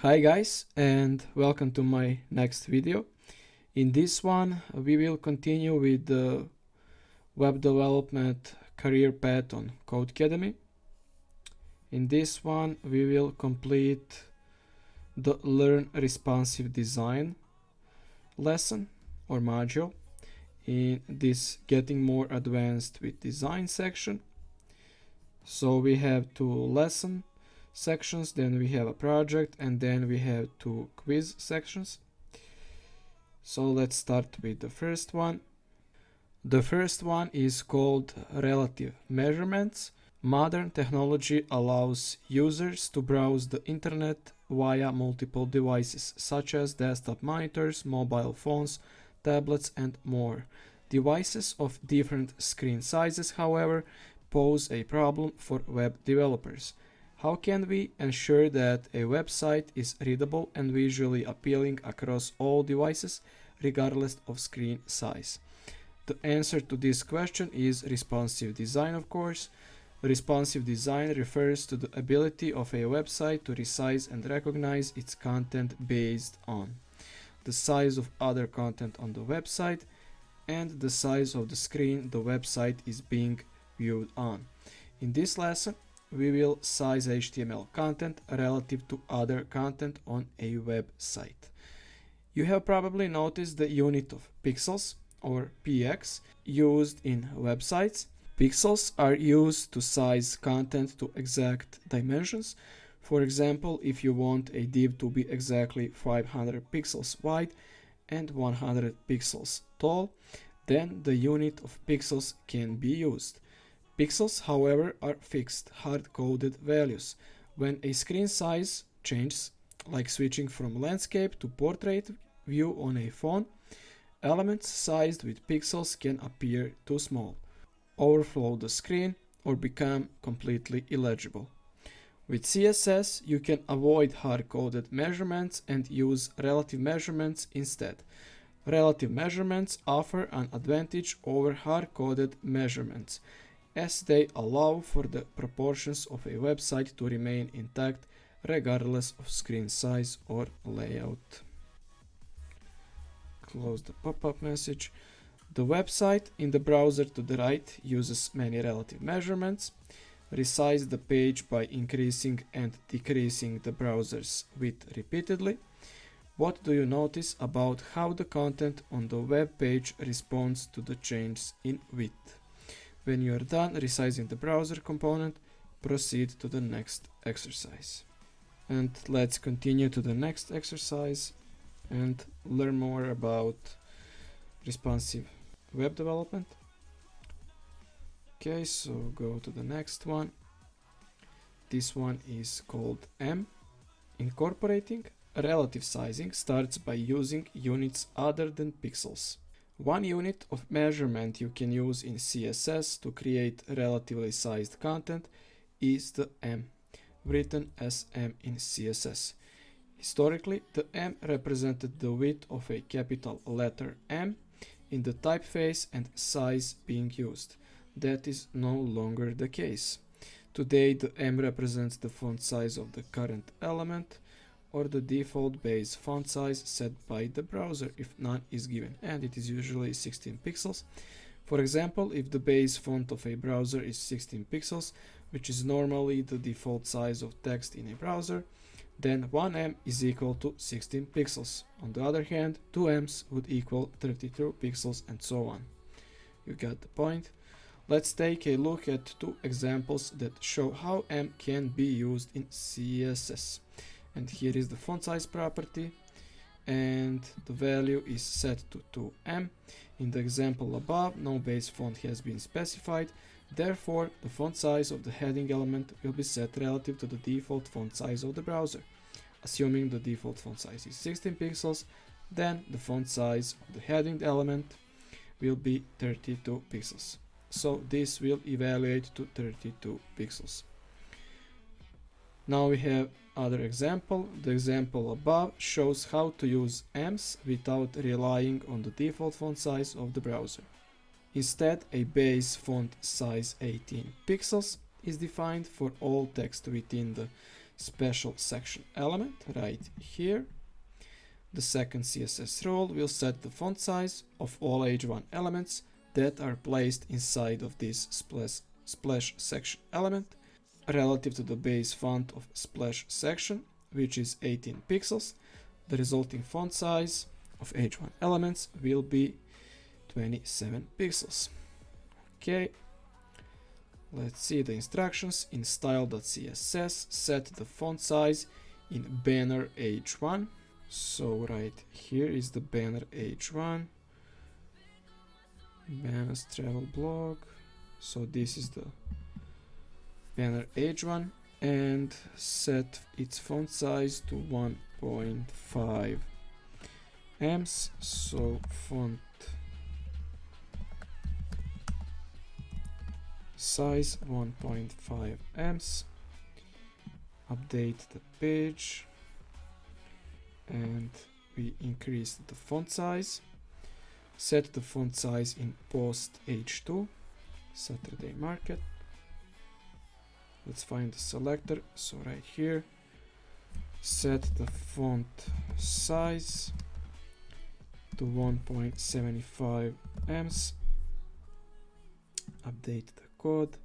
Hi guys, and welcome to my next video. In this one we will continue with the web development career path on Codecademy. In this one we will complete the Learn Responsive Design lesson or module in this Getting More Advanced with Design section. So we have two lesson sections, then we have a project, and then we have two quiz sections. So let's start with the first one. The first one is called Relative Measurements. Modern technology allows users to browse the internet via multiple devices, such as desktop monitors, mobile phones, tablets, and more. Devices of different screen sizes, however, pose a problem for web developers. How can we ensure that a website is readable and visually appealing across all devices, regardless of screen size? The answer to this question is responsive design, of course. Responsive design refers to the ability of a website to resize and recognize its content based on the size of other content on the website and the size of the screen the website is being viewed on. In this lesson, we will size HTML content relative to other content on a website. You have probably noticed the unit of pixels or px used in websites. Pixels are used to size content to exact dimensions. For example, if you want a div to be exactly 500 pixels wide and 100 pixels tall, then the unit of pixels can be used. Pixels, however, are fixed, hard-coded values. When a screen size changes, like switching from landscape to portrait view on a phone, elements sized with pixels can appear too small, overflow the screen, or become completely illegible. With CSS, you can avoid hard-coded measurements and use relative measurements instead. Relative measurements offer an advantage over hard-coded measurements, as they allow for the proportions of a website to remain intact regardless of screen size or layout. Close the pop-up message. The website in the browser to the right uses many relative measurements. Resize the page by increasing and decreasing the browser's width repeatedly. What do you notice about how the content on the web page responds to the changes in width? When you are done resizing the browser component, proceed to the next exercise. And let's continue to the next exercise and learn more about responsive web development. Okay, so go to the next one. This one is called M. Incorporating relative sizing starts by using units other than pixels. One unit of measurement you can use in CSS to create relatively sized content is the M, written as M in CSS. Historically, the M represented the width of a capital letter M in the typeface and size being used. That is no longer the case. Today, the M represents the font size of the current element, or the default base font size set by the browser if none is given, and it is usually 16 pixels. For example, if the base font of a browser is 16 pixels, which is normally the default size of text in a browser, then 1M is equal to 16 pixels. On the other hand, 2Ms would equal 32 pixels and so on. You got the point? Let's take a look at two examples that show how M can be used in CSS. And here is the font size property, and the value is set to 2M. In the example above, no base font has been specified. Therefore, the font size of the heading element will be set relative to the default font size of the browser. Assuming the default font size is 16 pixels, then the font size of the heading element will be 32 pixels. So this will evaluate to 32 pixels. Now we have other example. The example above shows how to use M's without relying on the default font size of the browser. Instead, a base font size 18 pixels is defined for all text within the special section element right here. The second CSS rule will set the font size of all H1 elements that are placed inside of this splash section element relative to the base font of splash section, which is 18 pixels. The resulting font size of H1 elements will be 27 pixels. Okay, let's see the instructions. In style.css, set the font size in banner H1. So right here is the banner H1, banners travel blog. So this is the banner H1, and set its font size to 1.5 ems. So font size 1.5 ems. Update the page, and we increase the font size. Set the font size in post H2, Saturday market. Let's find the selector. So right here, set the font size to 1.75 ems. Update the code.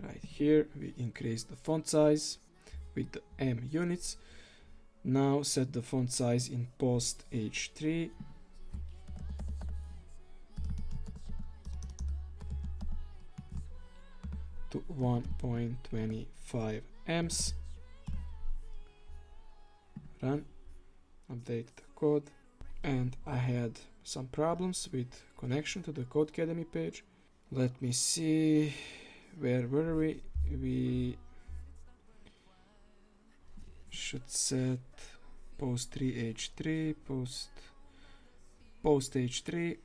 Right here, we increase the font size with the M units. Now set the font size in post H3 to 1.25 ems. Run, update the code, and I had some problems with connection to the Codecademy page. Let me see, where were we? We should set post 3h3, post h3,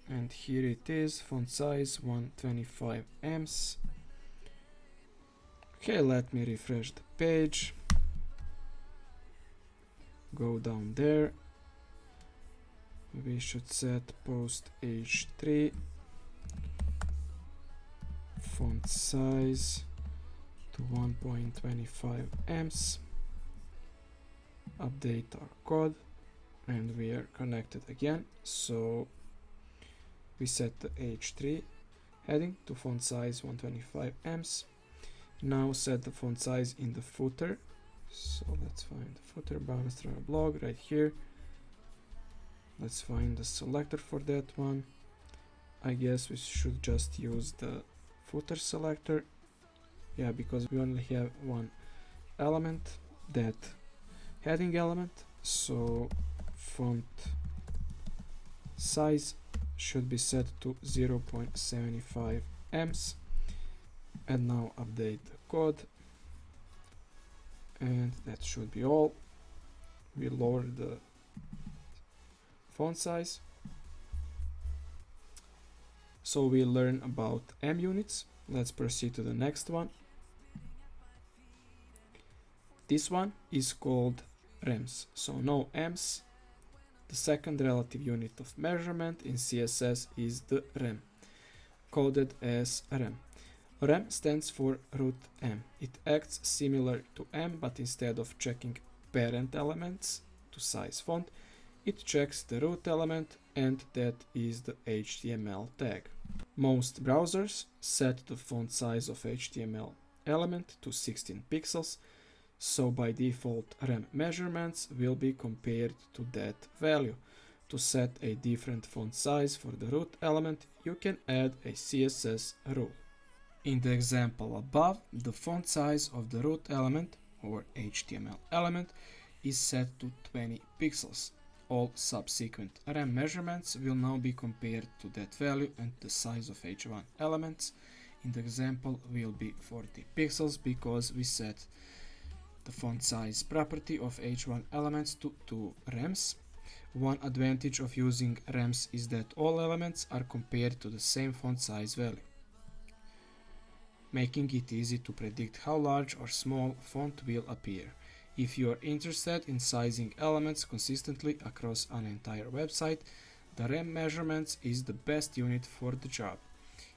and here it is, font size 125 ems. Okay, let me refresh the page. Go down there. We should set post h3, font size to 1.25 ems. Update our code, and we are connected again. So we set the h3 heading to font size 125 ems. Now set the font size in the footer. So let's find the footer, Bannister blog right here. Let's find the selector for that one. I guess we should just use the footer selector. Yeah, because we only have one element, that heading element. So font size should be set to 0.75 ems. And now update the code, and that should be all. We lower the font size. So we learn about M units. Let's proceed to the next one. This one is called rems. So no ems. The second relative unit of measurement in CSS is the rem, coded as rem. Rem stands for root M. It acts similar to M, but instead of checking parent elements to size font, it checks the root element, and that is the HTML tag. Most browsers set the font size of HTML element to 16 pixels, so by default rem measurements will be compared to that value. To set a different font size for the root element, you can add a CSS rule. In the example above, the font size of the root element, or HTML element, is set to 20 pixels. All subsequent rem measurements will now be compared to that value, and the size of H1 elements in the example will be 40 pixels because we set the font size property of H1 elements to 2 rems. One advantage of using rems is that all elements are compared to the same font size value, making it easy to predict how large or small font will appear. If you are interested in sizing elements consistently across an entire website, the rem measurements is the best unit for the job.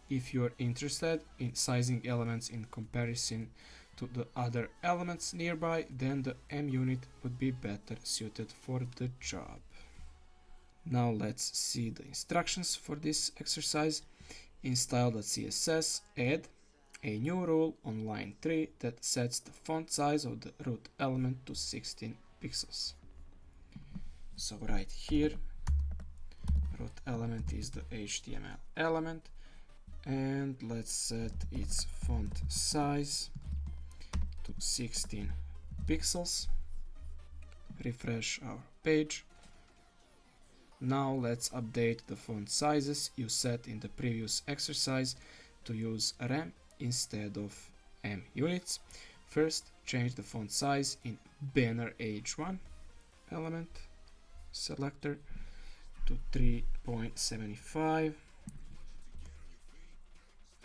If you are interested in sizing elements in comparison to the other elements nearby, then the M unit would be better suited for the job. Now let's see the instructions for this exercise. In style.css, add a new rule on line 3 that sets the font size of the root element to 16 pixels. So right here, root element is the HTML element, and let's set its font size to 16 pixels. Refresh our page. Now let's update the font sizes you set in the previous exercise to use rem instead of M units. First, change the font size in banner H1 element selector to 3.75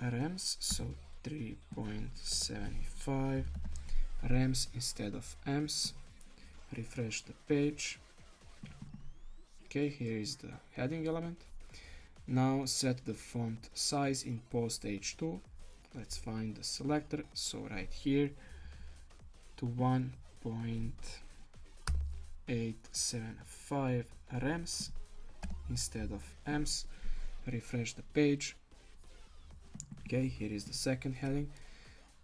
rems, so 3.75 rems instead of Ms. Refresh the page. Okay, here is the heading element. Now set the font size in post H2. Let's find the selector, so right here to 1.875 rems instead of Ms. Refresh the page. Okay, here is the second heading,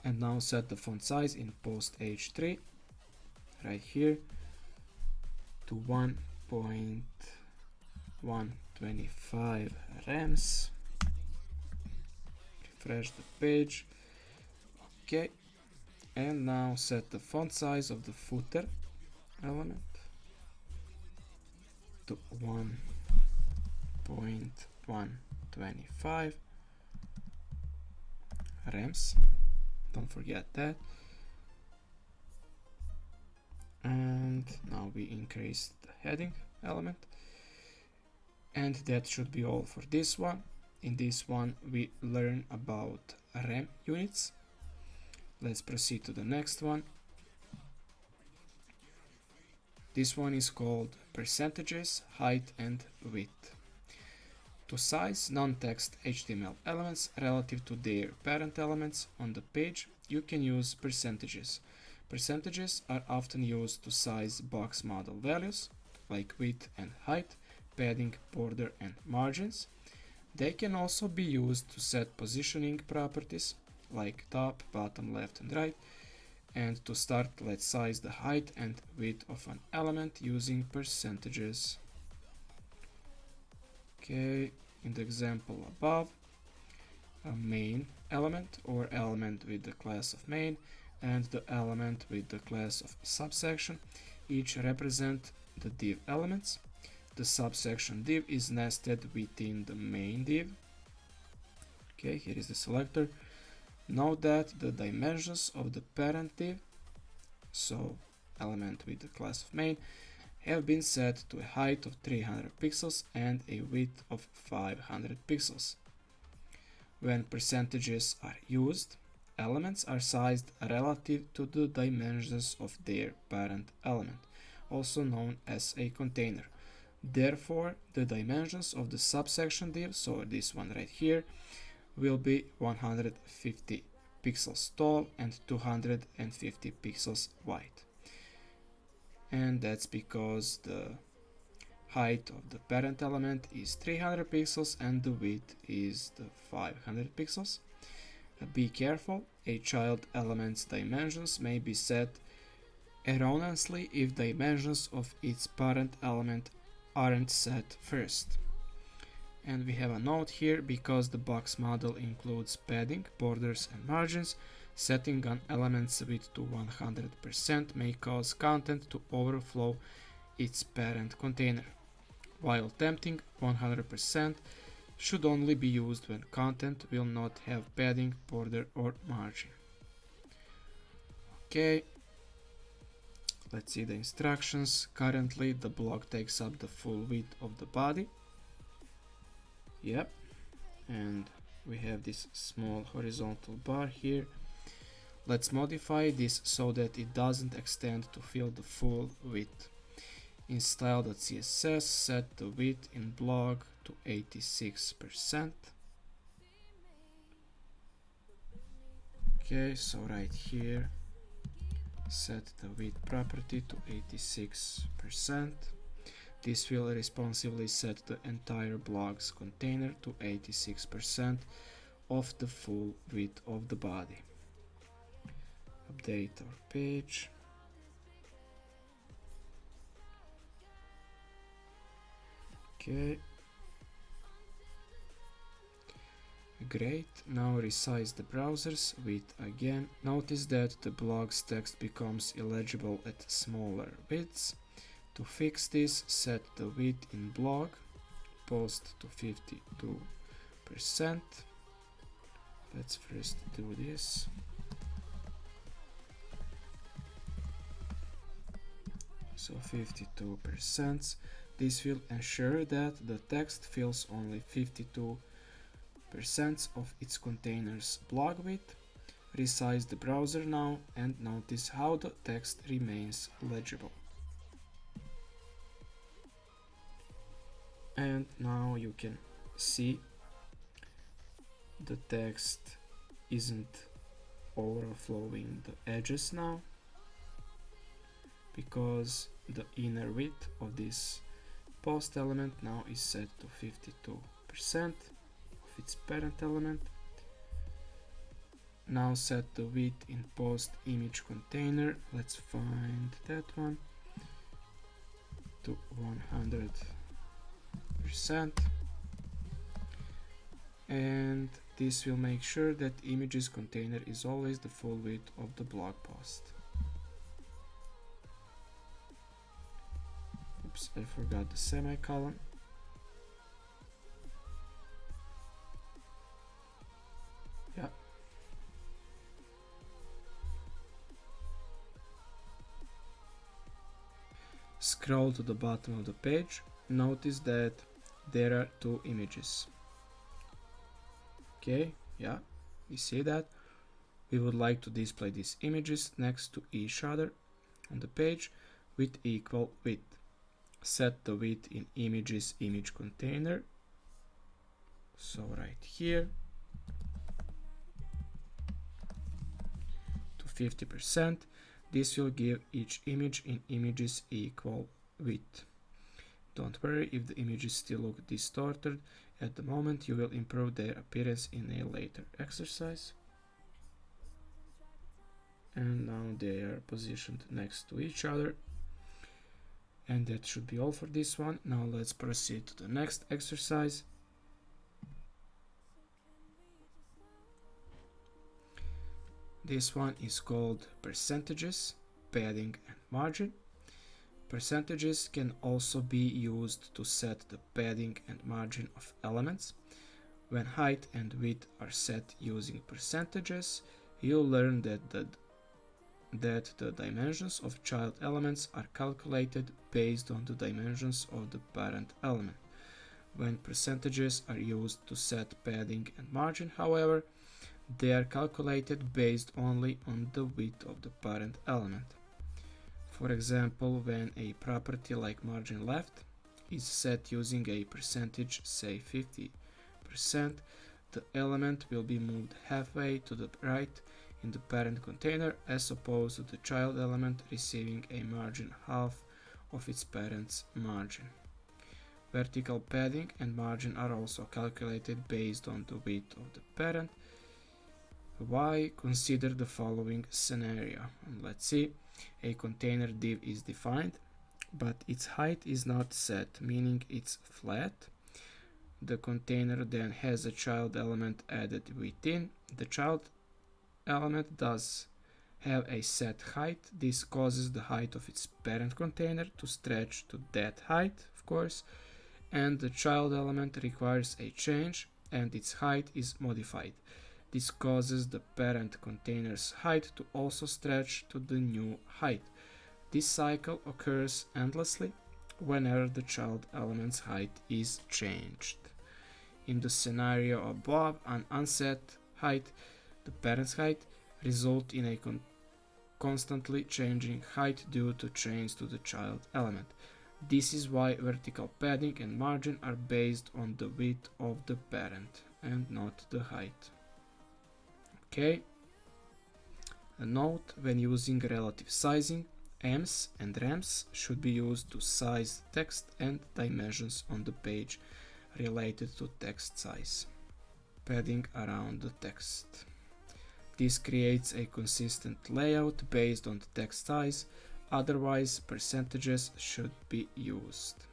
and now set the font size in post H3 right here to 1.125 rems. Refresh the page. Okay, and now set the font size of the footer element to 1.125 rems. Don't forget that. And now we increase the heading element, and that should be all for this one. In this one we learn about rem units. Let's proceed to the next one. This one is called percentages, height and width. To size non-text HTML elements relative to their parent elements on the page, you can use percentages. Percentages are often used to size box model values like width and height, padding, border and margins. They can also be used to set positioning properties like top, bottom, left and right. And to start, let's size the height and width of an element using percentages. Okay, in the example above, a main element or element with the class of main and the element with the class of subsection each represent the div elements. The subsection div is nested within the main div. Okay, here is the selector. Note that the dimensions of the parent div, so element with the class of main, have been set to a height of 300 pixels and a width of 500 pixels. When percentages are used, elements are sized relative to the dimensions of their parent element, also known as a container. Therefore, the dimensions of the subsection div, so this one right here, will be 150 pixels tall and 250 pixels wide. And that's because the height of the parent element is 300 pixels and the width is the 500 pixels. Be careful, a child element's dimensions may be set erroneously if dimensions of its parent element aren't set first. And we have a note here, because the box model includes padding, borders and margins, setting an element's width to 100% may cause content to overflow its parent container, while tempting 100% should only be used when content will not have padding, border or margin. Okay, let's see the instructions. Currently the block takes up the full width of the body. Yep, and we have this small horizontal bar here. Let's modify this so that it doesn't extend to fill the full width. In style.css, set the width in block to 86%. Okay, so right here, set the width property to 86%. This will responsively set the entire blog's container to 86% of the full width of the body. Update our page. Okay. Great. Now resize the browser's width again. Notice that the blog's text becomes illegible at smaller widths. To fix this, set the width in blog post to 52%. Let's first do this. So 52%. This will ensure that the text fills only 52% of its container's blog width. Resize the browser now and notice how the text remains legible. And now you can see the text isn't overflowing the edges now, because the inner width of this post element now is set to 52% of its parent element. Now set the width in post image container, let's find that one, to 100%, and this will make sure that images container is always the full width of the blog post. Oops, I forgot the semicolon. Yeah. Scroll to the bottom of the page. Notice that there are two images. Okay, yeah, we see that. We would like to display these images next to each other on the page with equal width. Set the width in images image container. So right here to 50%. This will give each image in images equal width. Don't worry if the images still look distorted at the moment, you will improve their appearance in a later exercise. And now they are positioned next to each other. And that should be all for this one. Now let's proceed to the next exercise. This one is called percentages, padding and margin. Percentages can also be used to set the padding and margin of elements. When height and width are set using percentages, you'll learn that the dimensions of child elements are calculated based on the dimensions of the parent element. When percentages are used to set padding and margin, however, they are calculated based only on the width of the parent element. For example, when a property like margin left is set using a percentage, say 50%, the element will be moved halfway to the right in the parent container, as opposed to the child element receiving a margin half of its parent's margin. Vertical padding and margin are also calculated based on the width of the parent. Why? Consider the following scenario. And let's see. A container div is defined, but its height is not set, meaning it's flat. The container then has a child element added within. The child element does have a set height. This causes the height of its parent container to stretch to that height, of course, and the child element requires a change and its height is modified. This causes the parent container's height to also stretch to the new height. This cycle occurs endlessly whenever the child element's height is changed. In the scenario above, an unset height, the parent's height, result in a constantly changing height due to change to the child element. This is why vertical padding and margin are based on the width of the parent and not the height. Okay, A note: when using relative sizing, ems and rems should be used to size text and dimensions on the page related to text size. Padding around the text. This creates a consistent layout based on the text size, otherwise percentages should be used.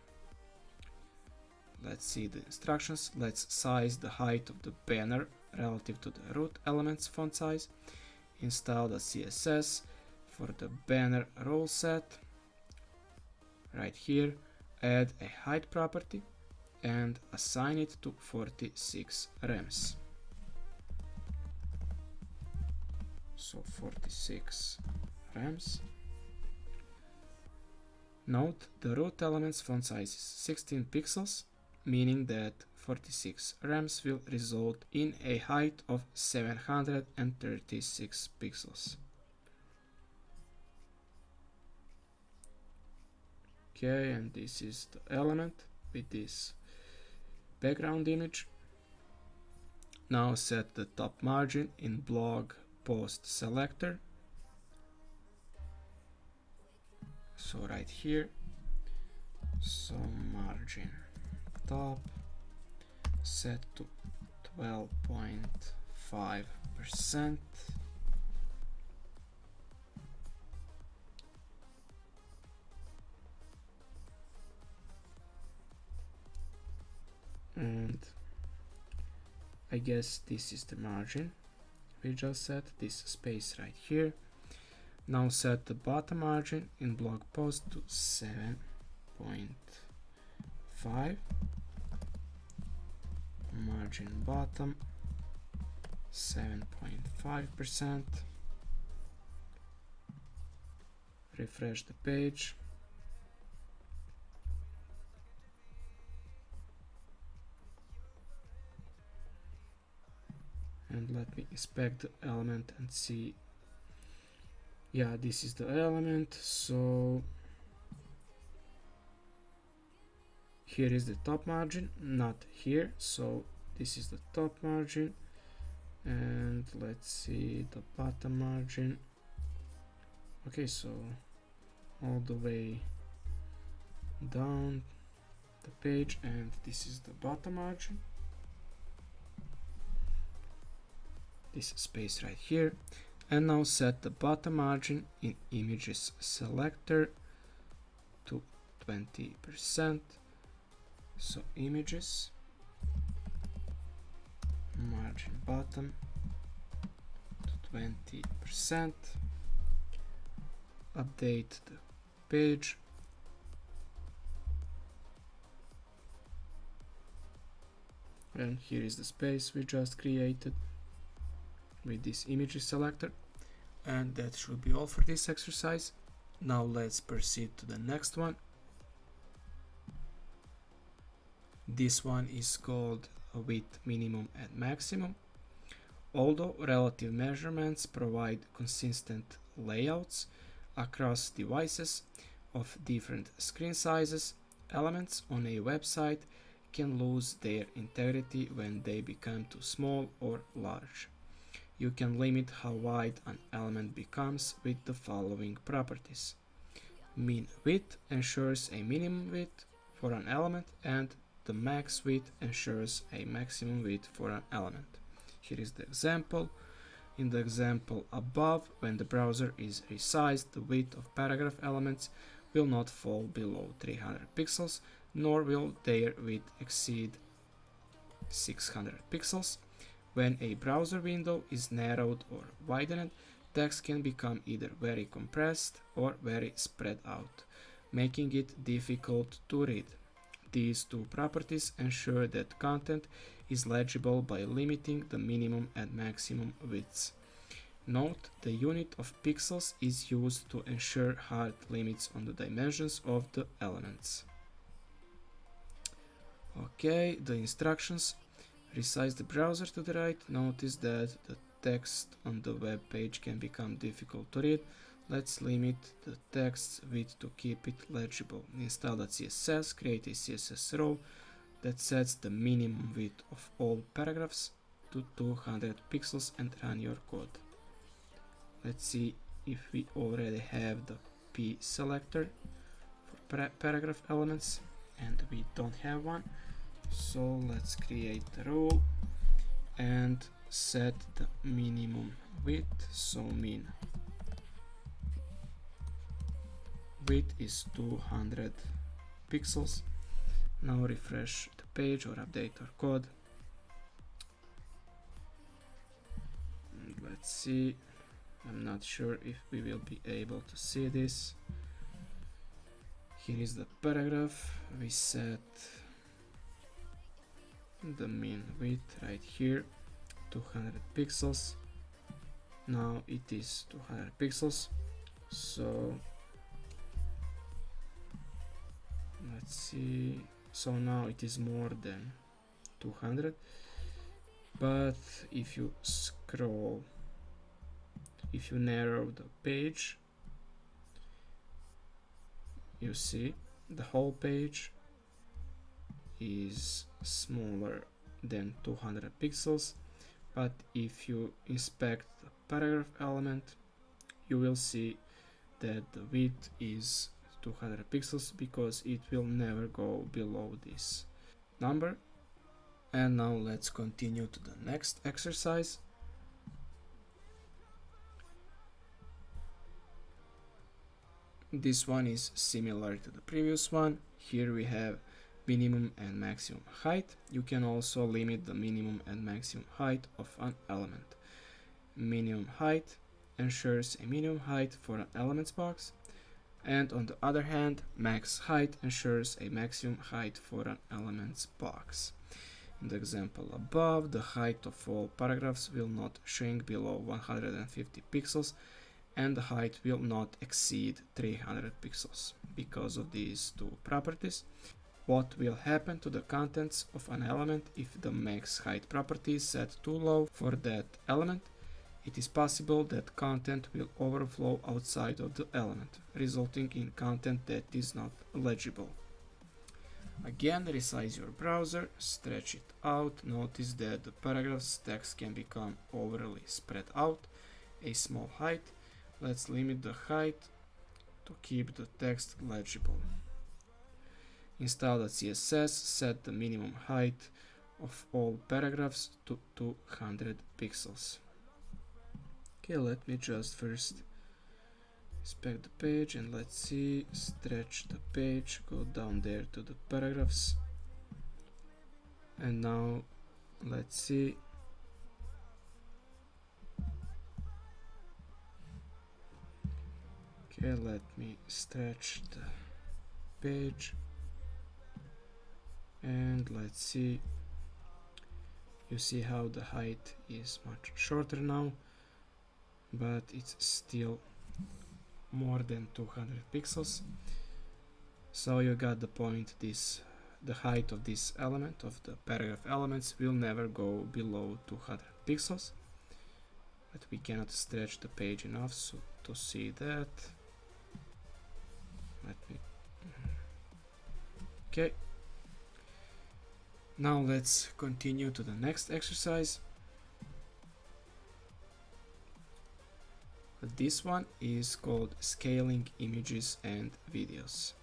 Let's see the instructions. Let's size the height of the banner relative to the root element's font size. Install the CSS for the banner rule set. Right here, add a height property and assign it to 46 rems. So 46 rems. Note: the root element's font size is 16 pixels, meaning that 46 rems will result in a height of 736 pixels. Okay, and this is the element with this background image. Now set the top margin in blog post selector. So right here, so margin top set to 12.5%. And I guess this is the margin we just set, this space right here. Now set the bottom margin in blog post to 7.5. Margin bottom 7.5%. Refresh the page. And let me inspect the element and see. Yeah, this is the element. So here is the top margin, not here. So this is the top margin. And let's see the bottom margin. Okay, so all the way down the page, and this is the bottom margin. This space right here. And now set the bottom margin in images selector to 20%. So images, margin bottom to 20%. Update the page. And here is the space we just created with this images selector. And that should be all for this exercise. Now let's proceed to the next one. This one is called width minimum and maximum. Although relative measurements provide consistent layouts across devices of different screen sizes, elements on a website can lose their integrity when they become too small or large. You can limit how wide an element becomes with the following properties. Min width ensures a minimum width for an element, and the max width ensures a maximum width for an element. Here is the example. In the example above, when the browser is resized, the width of paragraph elements will not fall below 300 pixels, nor will their width exceed 600 pixels. When a browser window is narrowed or widened, text can become either very compressed or very spread out, making it difficult to read. These two properties ensure that content is legible by limiting the minimum and maximum widths. Note: the unit of pixels is used to ensure hard limits on the dimensions of the elements. Okay, the instructions. Resize the browser to the right. Notice that the text on the web page can become difficult to read. Let's limit the text's width to keep it legible. Install the CSS, create a CSS row that sets the minimum width of all paragraphs to 200 pixels and run your code. let's see if we already have the P selector for paragraph elements, and we don't have one. So let's create the rule and set the minimum width. So min width is 200 pixels. Now refresh the page or update our code. And let's see. I'm not sure if we will be able to see this. Here is the paragraph. We set the min width right here, 200 pixels. Now it is 200 pixels. So let's see. So now it is more than 200. But if you scroll, if you narrow the page, you see the whole page is smaller than 200 pixels. But if you inspect the paragraph element, you will see that the width is 200 pixels because it will never go below this number. And now let's continue to the next exercise. This one is similar to the previous one. Here we have minimum and maximum height. You can also limit the minimum and maximum height of an element. Minimum height ensures a minimum height for an elements box, and on the other hand, max height ensures a maximum height for an elements box. In the example above, the height of all paragraphs will not shrink below 150 pixels and the height will not exceed 300 pixels. Because of these two properties, what will happen to the contents of an element if the max height property is set too low for that element? It is possible that content will overflow outside of the element, resulting in content that is not legible. Again, resize your browser, stretch it out. Notice that the paragraph's text can become overly spread out. A small height. Let's limit the height to keep the text legible. Install the CSS, set the minimum height of all paragraphs to 200 pixels. Okay, let me just first inspect the page and let's see, stretch the page, go down there to the paragraphs, and now let's see. Okay, let me stretch the page and let's see. You see how the height is much shorter now, but it's still more than 200 pixels. So you got the point. The height of this element, of the paragraph elements, will never go below 200 pixels, but we cannot stretch the page enough to see that. Okay, now let's continue to the next exercise. This one is called scaling images and videos.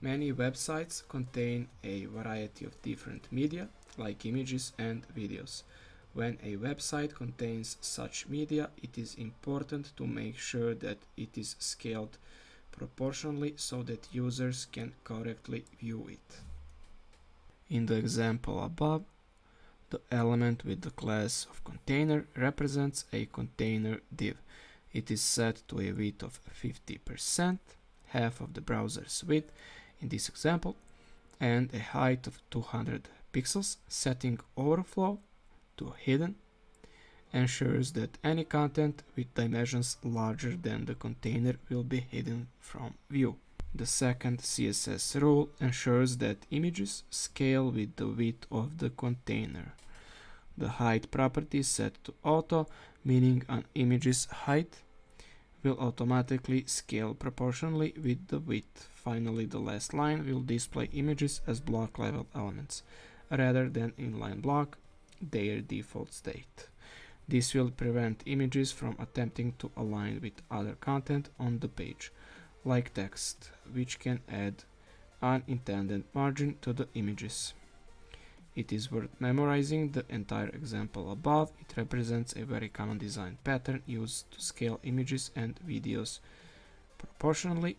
Many websites contain a variety of different media, like images and videos. When a website contains such media, it is important to make sure that it is scaled proportionally so that users can correctly view it. In the example above, the element with the class of container represents a container div. It is set to a width of 50%, half of the browser's width in this example, and a height of 200 pixels. Setting overflow to hidden ensures that any content with dimensions larger than the container will be hidden from view. The second CSS rule ensures that images scale with the width of the container. The height property is set to auto, meaning an image's height will automatically scale proportionally with the width. Finally, the last line will display images as block level elements rather than inline block, their default state. This will prevent images from attempting to align with other content on the page, like text, which can add unintended margin to the images. It is worth memorizing the entire example above. It represents a very common design pattern used to scale images and videos proportionally.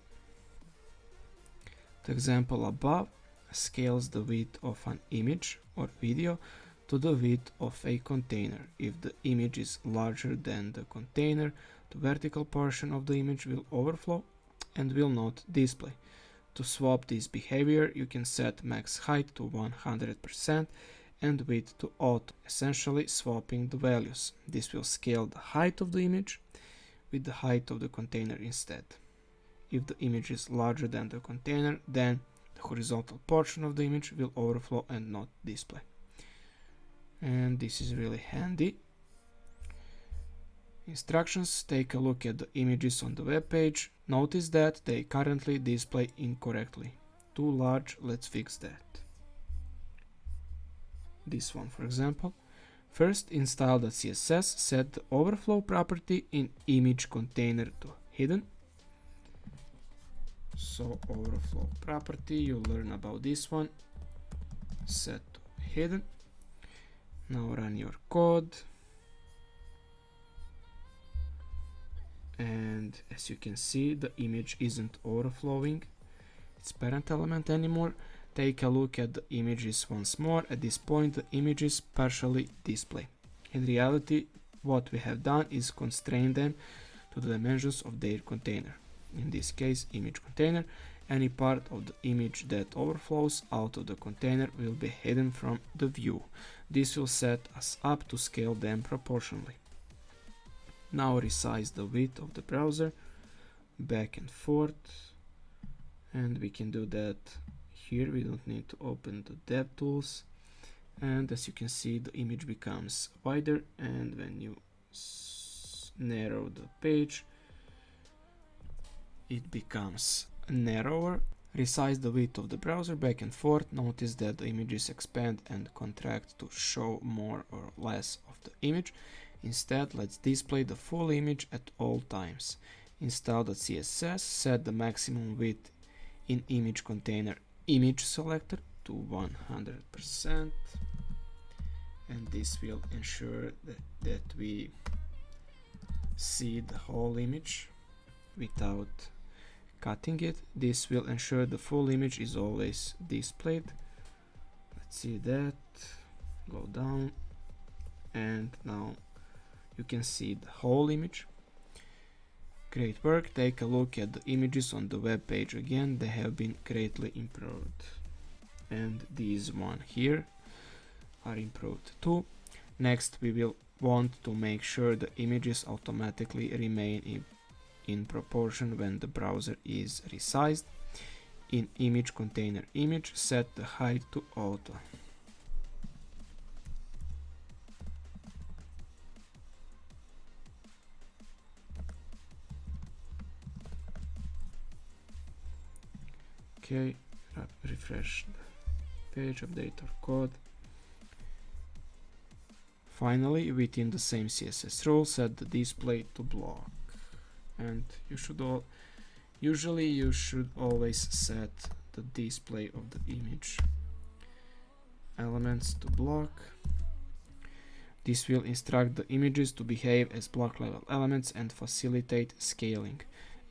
The example above scales the width of an image or video to the width of a container. If the image is larger than the container, the vertical portion of the image will overflow and will not display. To swap this behavior, you can set max height to 100% and width to auto, essentially swapping the values. This will scale the height of the image with the height of the container instead. If the image is larger than the container, then the horizontal portion of the image will overflow and not display. And this is really handy. Instructions: take a look at the images on the web page. Notice that they currently display incorrectly. Too large, let's fix that. This one, for example. First, in style.css, set the overflow property in image container to hidden. So overflow property, you learn about this one. Set to hidden. Now run your code. And as you can see, the image isn't overflowing its parent element anymore. Take a look at the images once more. At this point, the images partially display. In reality, what we have done is constrain them to the dimensions of their container. In this case, image container. Any part of the image that overflows out of the container will be hidden from the view. This will set us up to scale them proportionally. Now resize the width of the browser back and forth, and we can do that here. We don't need to open the dev tools, and as you can see, the image becomes wider, and when you narrow the page, it becomes narrower. Resize the width of the browser back and forth. Notice that the images expand and contract to show more or less of the image. Instead, let's display the full image at all times. In style.css, set the maximum width in image container image selector to 100%, and this will ensure that we see the whole image without cutting it. This will ensure the full image is always displayed. Let's see that. Go down, and now you can see the whole image. Great work. Take a look at the images on the web page again. They have been greatly improved, and these one here are improved too. Next, we will want to make sure the images automatically remain in proportion when the browser is resized. In image container image, set the height to auto. Okay, refresh the page, update our code. Finally, within the same CSS rule, set the display to block. And usually you should always set the display of the image elements to block. This will instruct the images to behave as block level elements and facilitate scaling,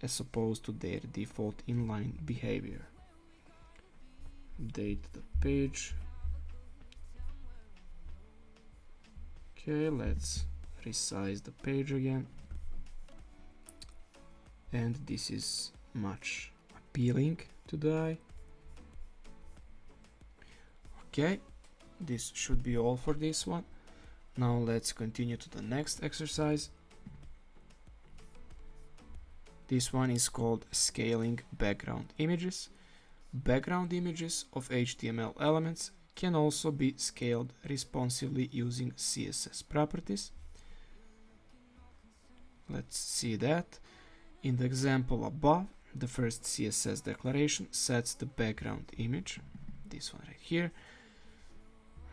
as opposed to their default inline behavior. Update the page. Okay, let's resize the page again. And this is much appealing to the eye. Okay, this should be all for this one. Now let's continue to the next exercise. This one is called scaling background images. Background images of HTML elements can also be scaled responsively using CSS properties. Let's see that. In the example above, the first CSS declaration sets the background image, this one right here.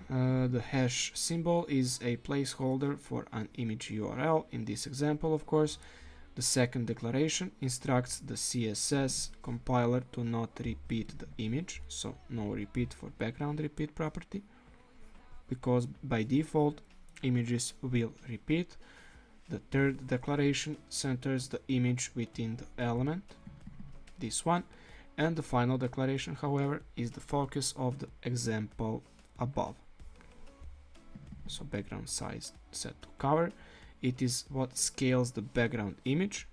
The hash symbol is a placeholder for an image URL. In this example, of course, the second declaration instructs the CSS compiler to not repeat the image, so no repeat for background repeat property, because by default images will repeat. The third declaration centers the image within the element, this one, and the final declaration, however, is the focus of the example above. So background size set to cover. It is what scales the background image.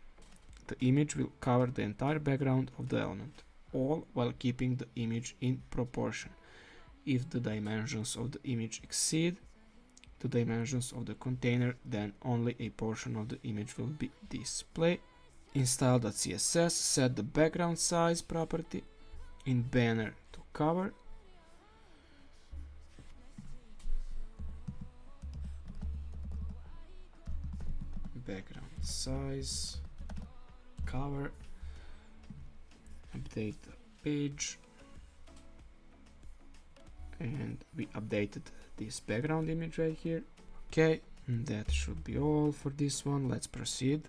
The image will cover the entire background of the element, all while keeping the image in proportion. If the dimensions of the image exceed the dimensions of the container, then only a portion of the image will be displayed. In style.css, set the background size property in banner to cover. Background size cover, update the page, and we updated this background image right here. Okay, that should be all for this one. Let's proceed.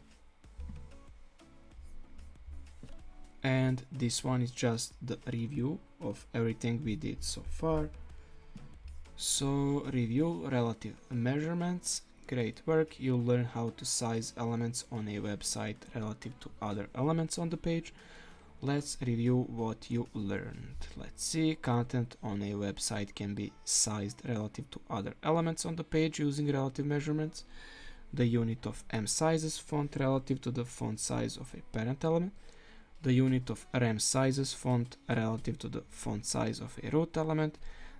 And this one is just the review of everything we did so far. So review relative measurements. Great work. You'll learn how to size elements on a website relative to other elements on the page. Let's review what you learned. Let's see. Content on a website can be sized relative to other elements on the page using relative measurements. The unit of M sizes font relative to the font size of a parent element. The unit of rem sizes font relative to the font size of a root element.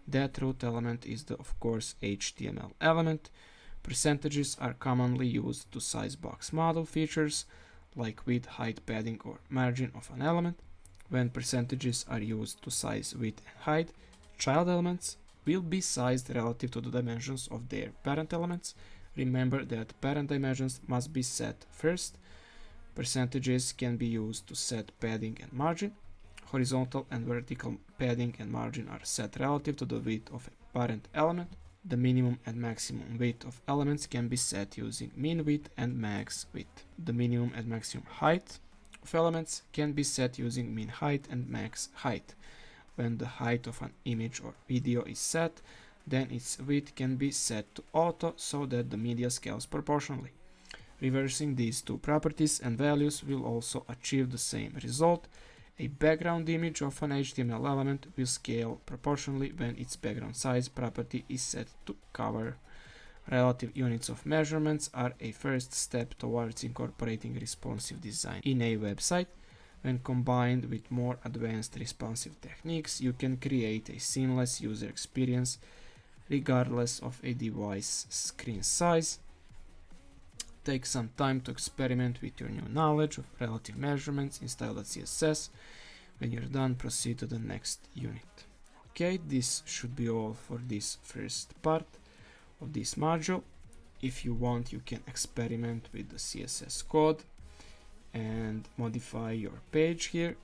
That root element is the, of course, HTML element. Percentages are commonly used to size box model features like width, height, padding, or margin of an element. When percentages are used to size width and height, child elements will be sized relative to the dimensions of their parent elements. Remember that parent dimensions must be set first. Percentages can be used to set padding and margin. Horizontal and vertical padding and margin are set relative to the width of a parent element. The minimum and maximum width of elements can be set using min width and max width. The minimum and maximum height of elements can be set using min height and max height. When the height of an image or video is set, then its width can be set to auto so that the media scales proportionally. Reversing these two properties and values will also achieve the same result. A background image of an HTML element will scale proportionally when its background size property is set to cover. Relative units of measurements are a first step towards incorporating responsive design in a website. When combined with more advanced responsive techniques, you can create a seamless user experience regardless of a device screen size. Take some time to experiment with your new knowledge of relative measurements in style.css. When you're done, proceed to the next unit. Okay, this should be all for this first part of this module. If you want, you can experiment with the CSS code and modify your page here.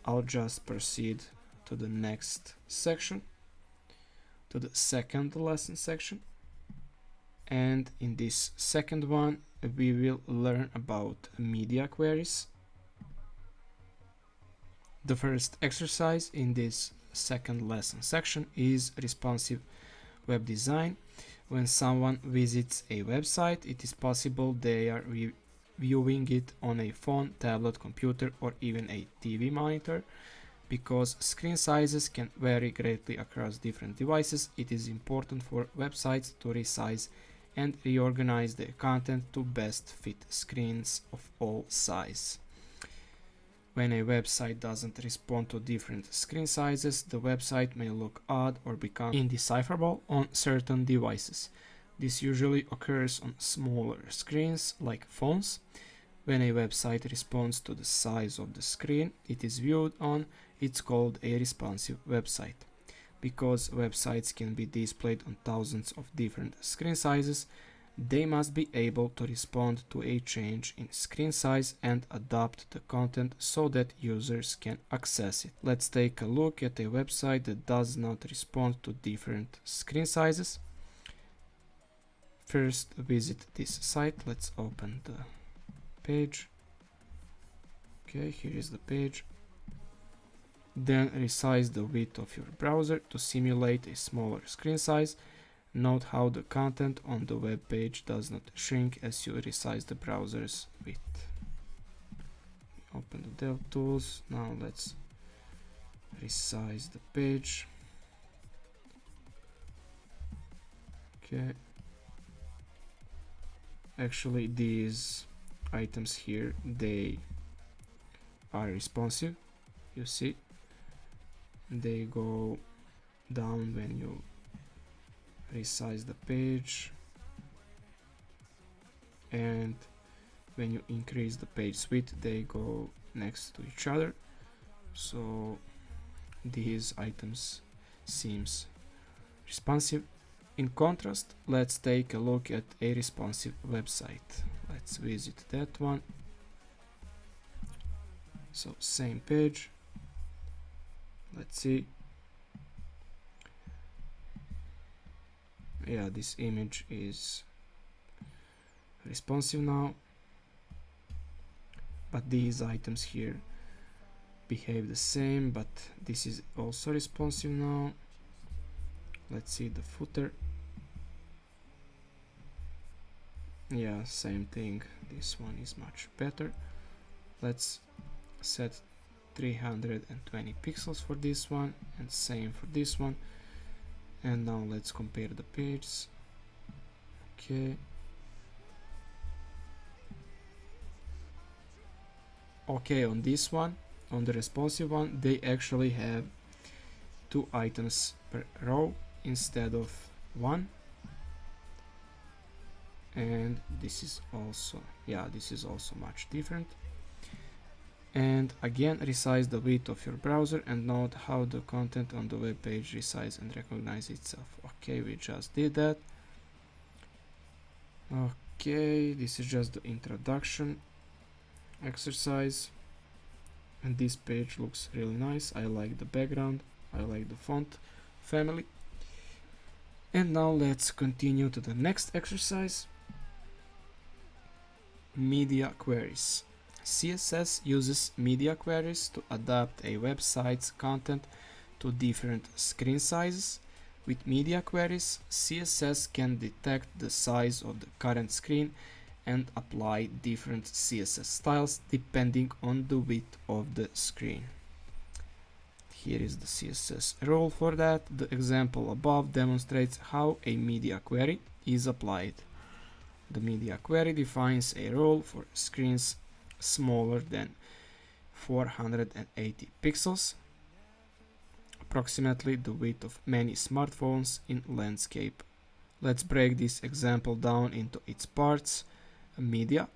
I'll just proceed to the next section, to the second lesson section. And in this second one, we will learn about media queries. The first exercise in this second lesson section is responsive web design. When someone visits a website, it is possible they are viewing it on a phone, tablet, computer, or even a TV monitor. Because screen sizes can vary greatly across different devices, it is important for websites to resize and reorganize their content to best fit screens of all sizes. When a website doesn't respond to different screen sizes, the website may look odd or become indecipherable on certain devices. This usually occurs on smaller screens like phones. When a website responds to the size of the screen it is viewed on, it's called a responsive website. Because websites can be displayed on thousands of different screen sizes, They must be able to respond to a change in screen size and adapt the content so that users can access it. Let's take a look at a website that does not respond to different screen sizes. First, visit this site. Let's open the page. Okay, here is the page. Then resize the width of your browser to simulate a smaller screen size. Note how the content on the web page does not shrink as you resize the browser's width. Open the DevTools. Now let's resize the page. Okay. Actually, these items here, they are responsive. You see, they go down when you resize the page, and when you increase the page width, they go next to each other. So these items seems responsive. In contrast, let's take a look at a responsive website. Let's visit that one. So same page. Let's see. Yeah, this image is responsive now, but these items here behave the same, but this is also responsive now. Let's see the footer. Yeah, same thing. This one is much better. Let's set 320 pixels for this one, and same for this one. And now let's compare the pages. Okay. Okay, on this one, on the responsive one, they actually have 2 items per row instead of 1. And this is also, yeah, this is also much different. And again, resize the width of your browser and note how the content on the web page resize and recognize itself. Okay, we just did that. Okay, this is just the introduction exercise, and this page looks really nice. I like the background, I like the font family. And now let's continue to the next exercise. Media queries. CSS uses media queries to adapt a website's content to different screen sizes. With media queries, CSS can detect the size of the current screen and apply different CSS styles depending on the width of the screen. Here is the CSS rule for that. The example above demonstrates how a media query is applied. The media query defines a rule for screens smaller than 480 pixels, approximately the width of many smartphones in landscape. Let's break this example down into its parts. Media.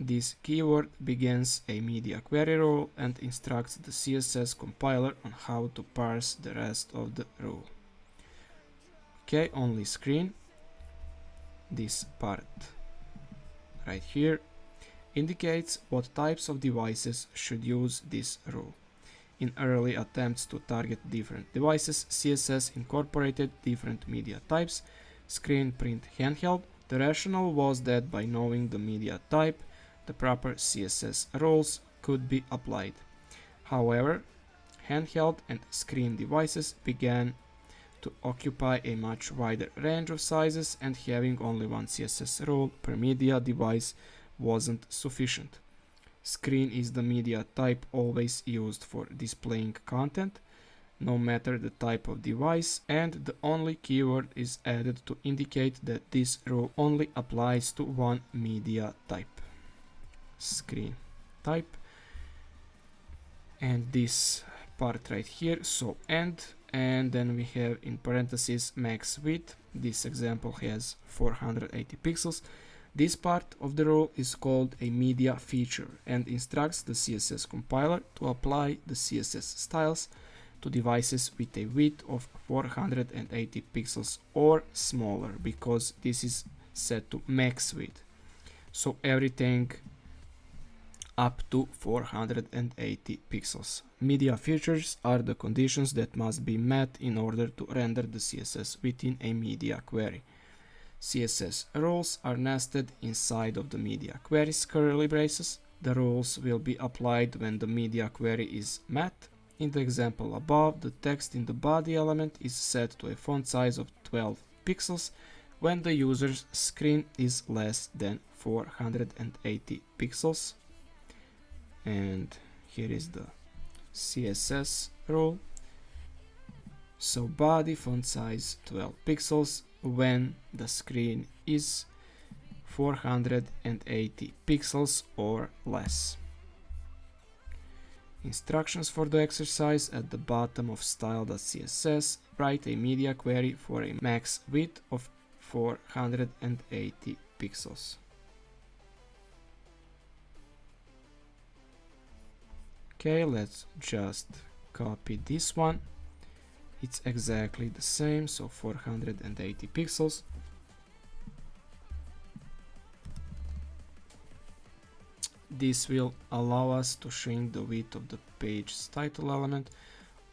This keyword begins a media query rule and instructs the CSS compiler on how to parse the rest of the rule. Okay, only screen. This part right here indicates what types of devices should use this rule. In early attempts to target different devices, CSS incorporated different media types: screen, print, handheld. The rationale was that by knowing the media type, the proper CSS rules could be applied. However, handheld and screen devices began to occupy a much wider range of sizes, and having only one CSS rule per media device wasn't sufficient. Screen is the media type always used for displaying content, no matter the type of device, and the only keyword is added to indicate that this rule only applies to one media type. Screen type. And this part right here, so end, and then we have in parentheses max width. This example has 480 pixels. This part of the rule is called a media feature and instructs the CSS compiler to apply the CSS styles to devices with a width of 480 pixels or smaller, because this is set to max width. So everything up to 480 pixels. Media features are the conditions that must be met in order to render the CSS within a media query. CSS roles are nested inside of the media query's curly braces. The rules will be applied when the media query is met. In the example above, the text in the body element is set to a font size of 12 pixels when the user's screen is less than 480 pixels. And here is the CSS rule. So body font size 12 pixels when the screen is 480 pixels or less. Instructions for the exercise: at the bottom of style.css, write a media query for a max width of 480 pixels. Okay, let's just copy this one. It's exactly the same, so 480 pixels. This will allow us to shrink the width of the page's title element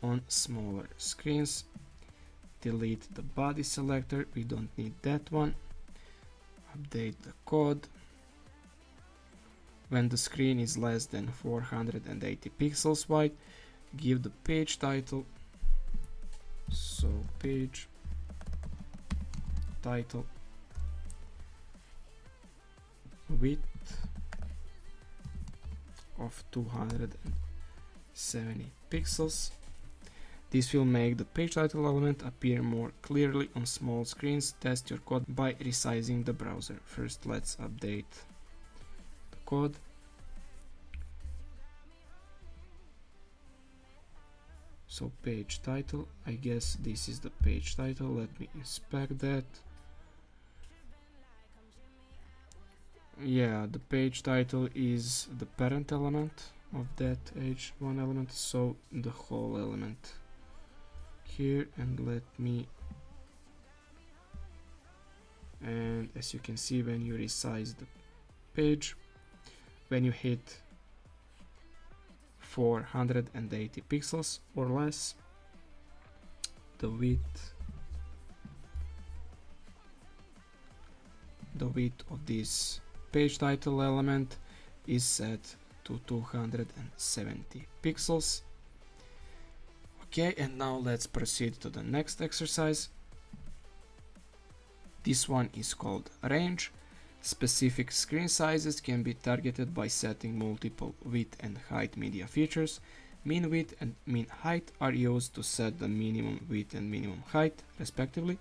on smaller screens. Delete the body selector, we don't need that one. Update the code. When the screen is less than 480 pixels wide, give the page title, so page title width of 270 pixels. This will make the page title element appear more clearly on small screens. Test your code by resizing the browser. First, let's update the code. So page title, I guess this is the page title. Let me inspect that. Yeah, the page title is the parent element of that h1 element, so the whole element here. And let me, and as you can see, when you resize the page, when you hit 480 pixels or less, the width of this page title element is set to 270 pixels. Okay, and now let's proceed to the next exercise. This one is called range. Specific screen sizes can be targeted by setting multiple width and height media features. Min width and min height are used to set the minimum width and minimum height, respectively.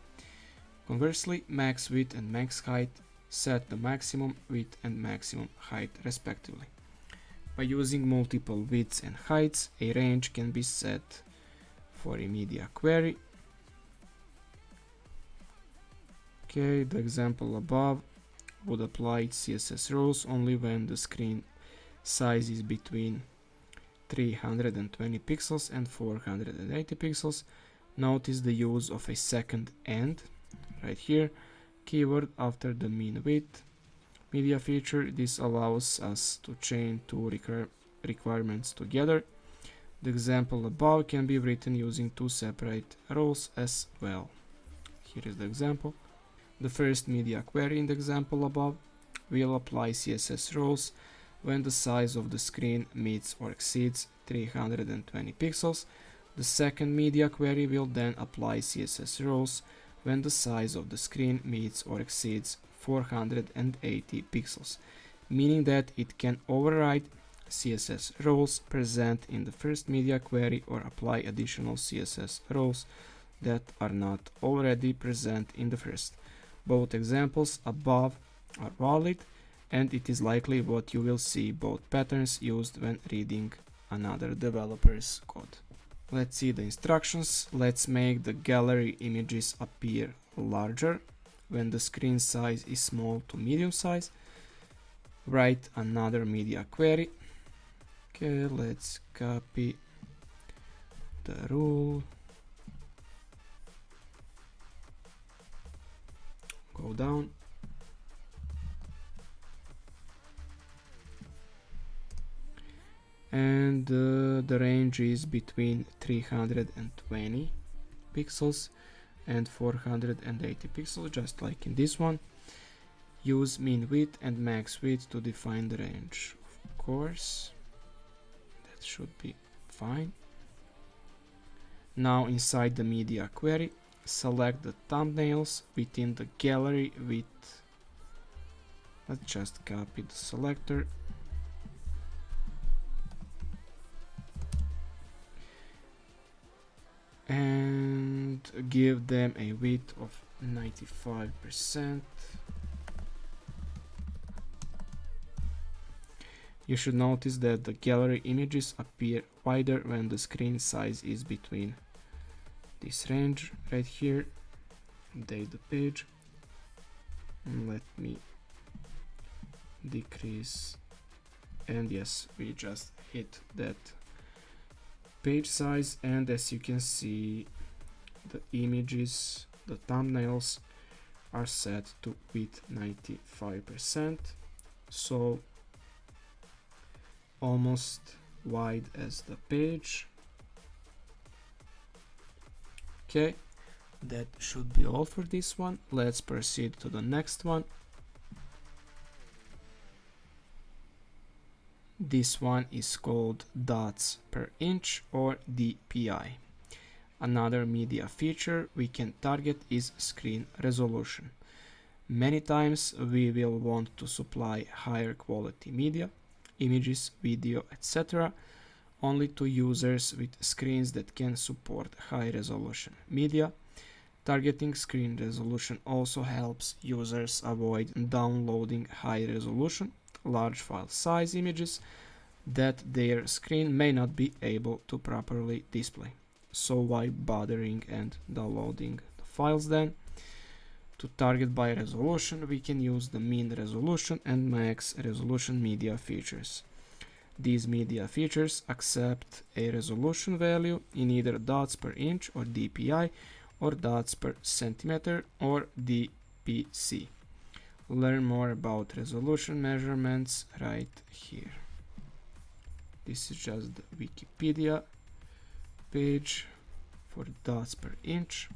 Conversely, max width and max height set the maximum width and maximum height, respectively. By using multiple widths and heights, a range can be set for a media query. Okay, the example above would apply CSS rules only when the screen size is between 320 pixels and 480 pixels. Notice the use of a second "and" right here keyword after the min width media feature. This allows us to chain two requirements together. The example above can be written using two separate rules as well. Here is the example. The first media query in the example above will apply CSS rules when the size of the screen meets or exceeds 320 pixels. The second media query will then apply CSS rules when the size of the screen meets or exceeds 480 pixels, meaning that it can override CSS rules present in the first media query or apply additional CSS rules that are not already present in the first. Both examples above are valid, and it is likely what you will see both patterns used when reading another developer's code. Let's see the instructions. Let's make the gallery images appear larger when the screen size is small to medium size. Write another media query. Okay, let's copy the rule. Go down. and the range is between 320 pixels and 480 pixels, just like in this one. Use min width and max width to define the range. Of course, that should be fine. Now inside the media query, select the thumbnails within the gallery with, let's just copy the selector, and give them a width of 95%. You should notice that the gallery images appear wider when the screen size is between this range right here. Update the page and let me decrease, and yes, we just hit that page size, and as you can see, the images, the thumbnails are set to width 95%, so almost wide as the page. Okay, that should be all for this one. Let's proceed to the next one. This one is called dots per inch, or DPI. Another media feature we can target is screen resolution. Many times we will want to supply higher quality media, images, video, etc. only to users with screens that can support high resolution media. Targeting screen resolution also helps users avoid downloading high resolution, large file size images that their screen may not be able to properly display. So why bothering and downloading the files then? To target by resolution, we can use the min resolution and max resolution media features. These media features accept a resolution value in either dots per inch or DPI, or dots per centimeter or DPC. Learn more about resolution measurements right here. This is just the Wikipedia page for dots per inch.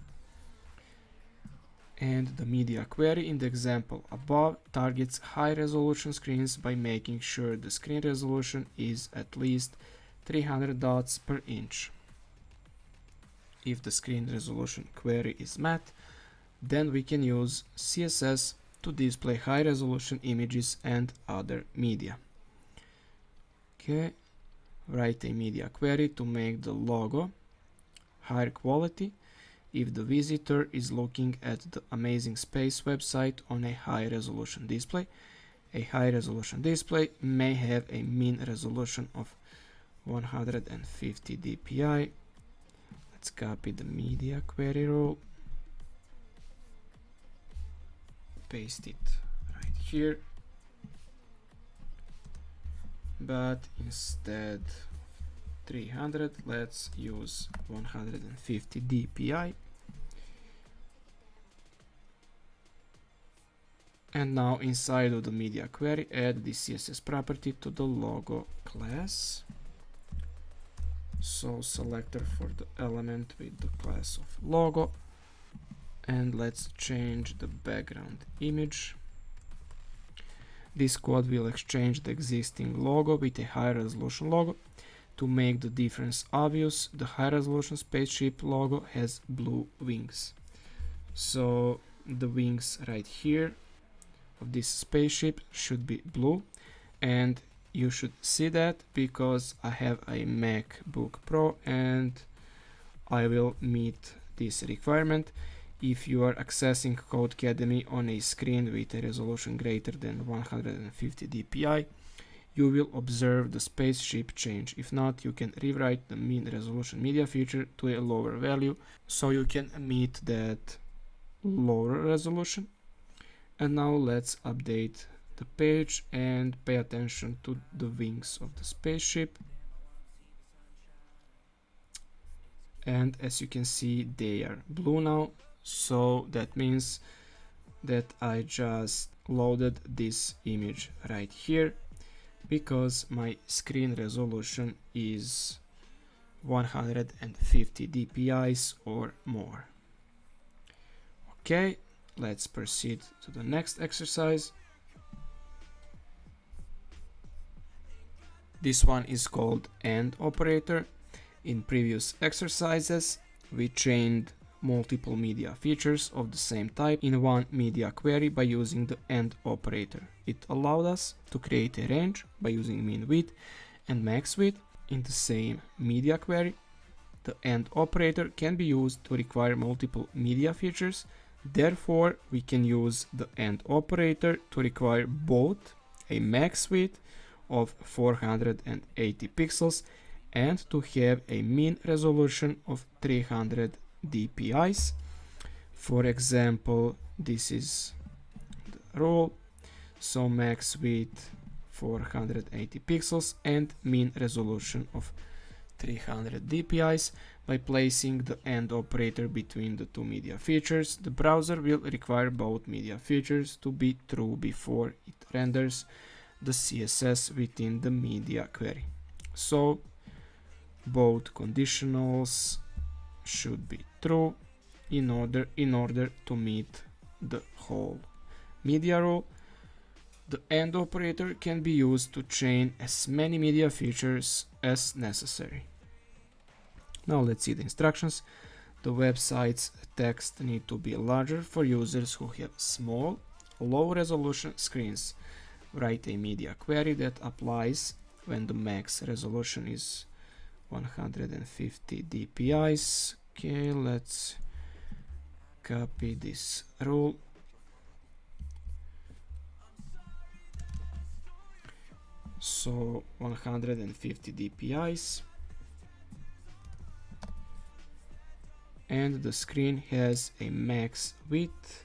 And the media query in the example above targets high resolution screens by making sure the screen resolution is at least 300 dots per inch. If the screen resolution query is met, then we can use CSS to display high resolution images and other media. Okay, write a media query to make the logo higher quality if the visitor is looking at the Amazing Space website on a high resolution display. A high resolution display may have a min resolution of 150 dpi. Let's copy the media query rule, paste it right here, but instead 300, let's use 150 dpi. And now inside of the media query, add the CSS property to the logo class. So selector for the element with the class of logo, and let's change the background image. This code will exchange the existing logo with a high resolution logo. To make the difference obvious, the high resolution spaceship logo has blue wings. So the wings right here of this spaceship should be blue, and you should see that because I have a MacBook Pro and I will meet this requirement. If you are accessing Codecademy on a screen with a resolution greater than 150 dpi, you will observe the spaceship change. If not, you can rewrite the min resolution media feature to a lower value so you can meet that lower resolution. And now let's update the page and pay attention to the wings of the spaceship. And as you can see, they are blue now. So that means that I just loaded this image right here. because my screen resolution is 150 dpi or more. Okay, let's proceed to the next exercise. This one is called AND operator. In previous exercises, we trained multiple media features of the same type in one media query by using the AND operator. It allowed us to create a range by using min width and max width in the same media query. The AND operator can be used to require multiple media features. Therefore, we can use the AND operator to require both a max width of 480 pixels and to have a min resolution of 300 dpi. For example, this is the rule. So max width 480 pixels and min resolution of 300 dpi. By placing the AND operator between the two media features, the browser will require both media features to be true before it renders the CSS within the media query. So both conditionals should be true in order to meet the whole media rule. The AND operator can be used to train as many media features as necessary. Now let's see the instructions. The website's text need to be larger for users who have small, low resolution screens. Write a media query that applies when the max resolution is 150 dpi. Okay, let's copy this rule. So 150 dpi, and the screen has a max width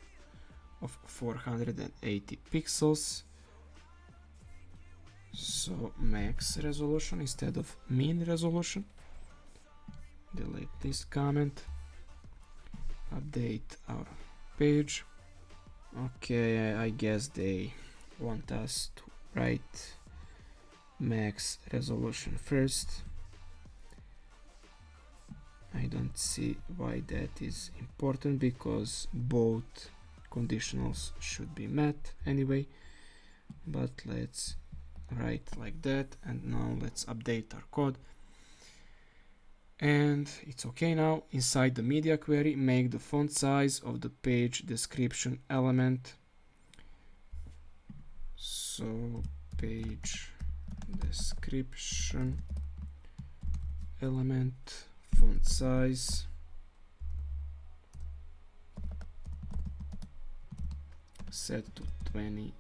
of 480 pixels. So max resolution instead of min resolution. Delete this comment. Update our page. Okay, I guess they want us to write max resolution first. I don't see why that is important because both conditionals should be met anyway, but let's write like that. And now let's update our code, and it's okay now. Inside the media query, make the font size of the page description element, so page description element font size set to 20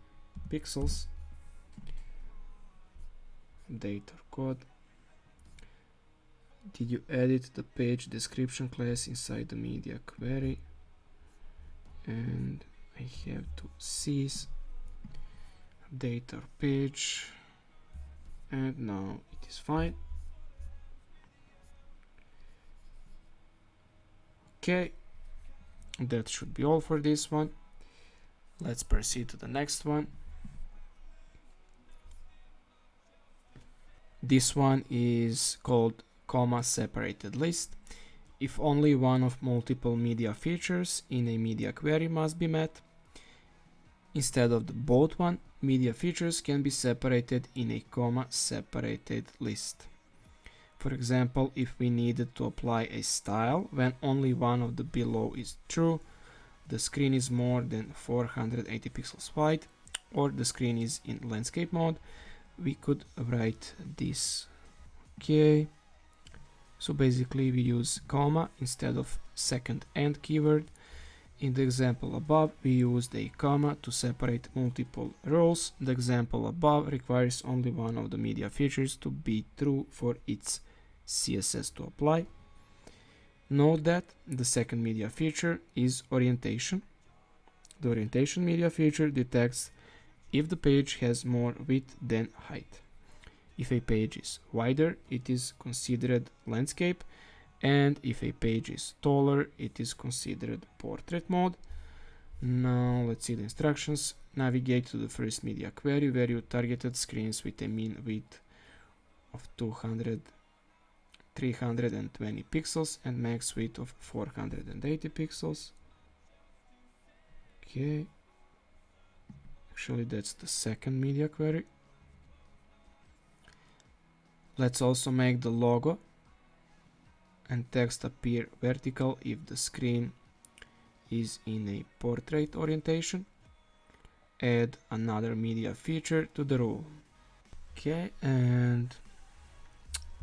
pixels. Update our code. Did you edit the page description class inside the media query? And I have to cease. Update our page, and now it is fine. Okay, that should be all for this one. Let's proceed to the next one. This one is called comma separated list. If only one of multiple media features in a media query must be met, instead of the both one, media features can be separated in a comma separated list. For example, if we needed to apply a style when only one of the below is true, the screen is more than 480 pixels wide, or the screen is in landscape mode, we could write this. Okay, so basically we use comma instead of second AND keyword. In the example above, we used a comma to separate multiple rows. The example above requires only one of the media features to be true for its CSS to apply. Note that the second media feature is orientation. The orientation media feature detects if the page has more width than height. If a page is wider, it is considered landscape, and if a page is taller, it is considered portrait mode. Now let's see the instructions. navigate to the first media query where you targeted screens with a mean width of 320 pixels and max width of 480 pixels. Okay, actually that's the second media query. Let's also make the logo and text appear vertical if the screen is in a portrait orientation. Add another media feature to the rule. Okay, and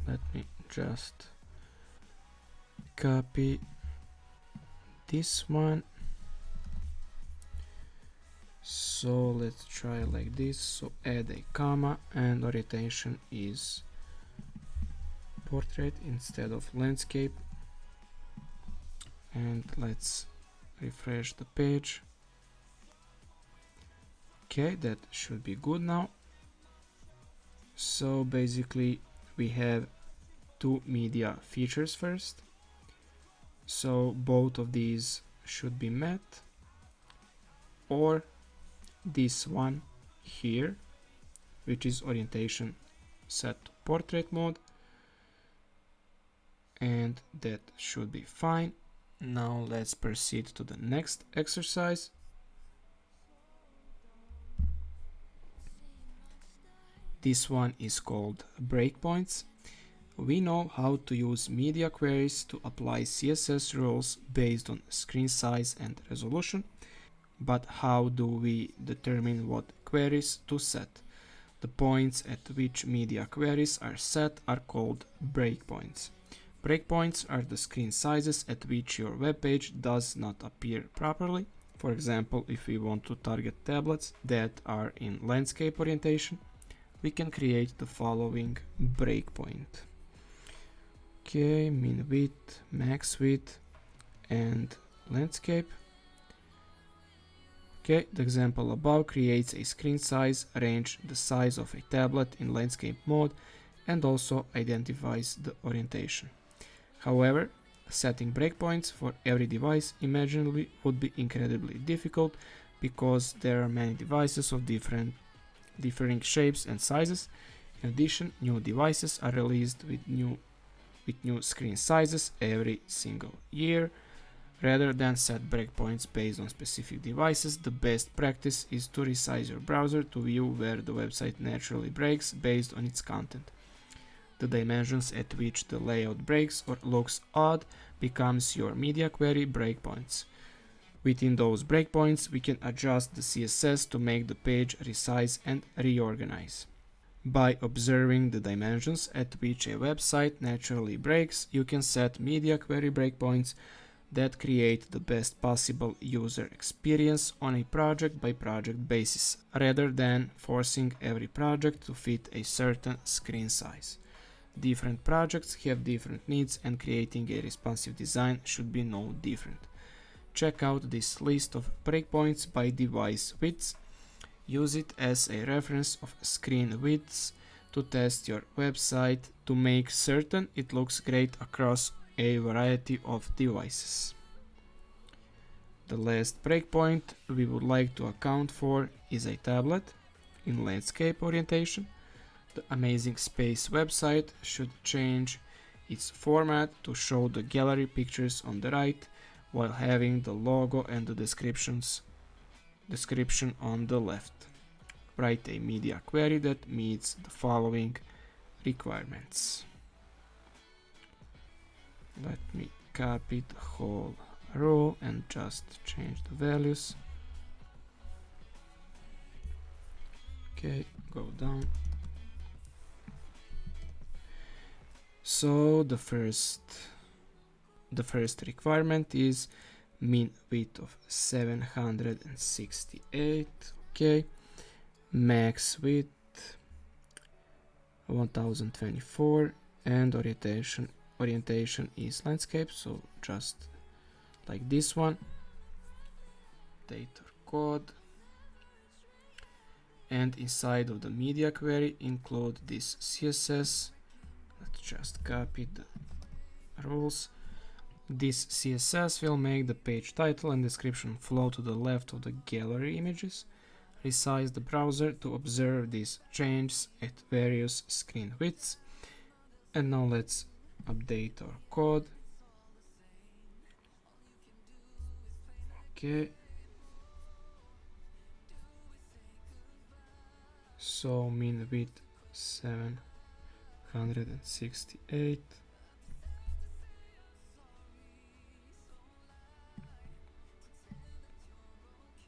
let me just copy this one. So let's try like this. So add a comma and orientation is portrait instead of landscape. And let's refresh the page. Okay, that should be good now. So basically we have two media features first. So both of these should be met, or this one here, which is orientation set to portrait mode, and that should be fine. Now let's proceed to the next exercise. This one is called Breakpoints. We know how to use media queries to apply CSS rules based on screen size and resolution, but how do we determine what queries to set? The points at which media queries are set are called breakpoints. Breakpoints are the screen sizes at which your web page does not appear properly. For example, if we want to target tablets that are in landscape orientation, we can create the following breakpoint. Okay, min width, max width, and landscape. Okay, the example above creates a screen size range the size of a tablet in landscape mode and also identifies the orientation. However, setting breakpoints for every device imaginably would be incredibly difficult because there are many devices of different shapes and sizes. In addition, new devices are released with new screen sizes every single year. Rather than set breakpoints based on specific devices, the best practice is to resize your browser to view where the website naturally breaks based on its content. The dimensions at which the layout breaks or looks odd becomes your media query breakpoints. Within those breakpoints, we can adjust the CSS to make the page resize and reorganize. By observing the dimensions at which a website naturally breaks, you can set media query breakpoints that create the best possible user experience on a project-by-project basis, rather than forcing every project to fit a certain screen size. Different projects have different needs, and creating a responsive design should be no different. Check out this list of breakpoints by device widths. Use it as a reference of screen widths to test your website to make certain it looks great across a variety of devices. The last breakpoint we would like to account for is a tablet in landscape orientation. The Amazing Space website should change its format to show the gallery pictures on the right while having the logo and the description on the left. Write a media query that meets the following requirements. Let me copy the whole row and just change the values. Okay, go down. So the first requirement is min width of 768. Okay, max width 1024, and orientation is landscape, so just like this one. Data code, and inside of the media query include this CSS. Let's just copy the rules. This CSS will make the page title and description flow to the left of the gallery images. resize the browser to observe these changes at various screen widths. And now let's update our code. Okay. So min width 768.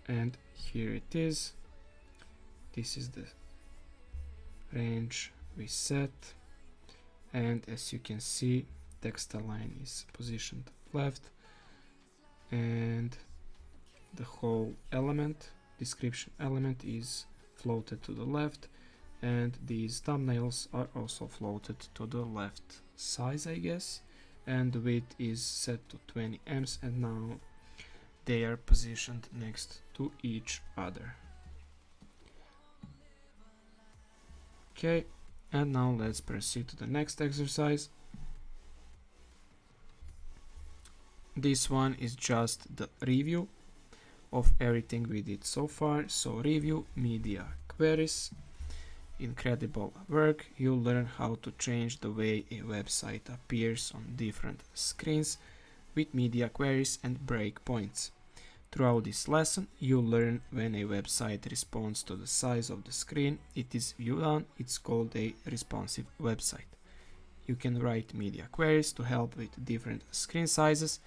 And here it is. This is the range we set. And as you can see, text align is positioned left, and the whole element, description element, is floated to the left, and these thumbnails are also floated to the left size, I guess, and the width is set to 20 ems, and now they are positioned next to each other. Okay, and now let's proceed to the next exercise. This one is just the review of everything we did so far. So review media queries. Incredible work. You'll learn how to change the way a website appears on different screens with media queries and breakpoints. Throughout this lesson, you'll learn when a website responds to the size of the screen it is viewed on. It's called a responsive website. You can write media queries to help with different screen sizes.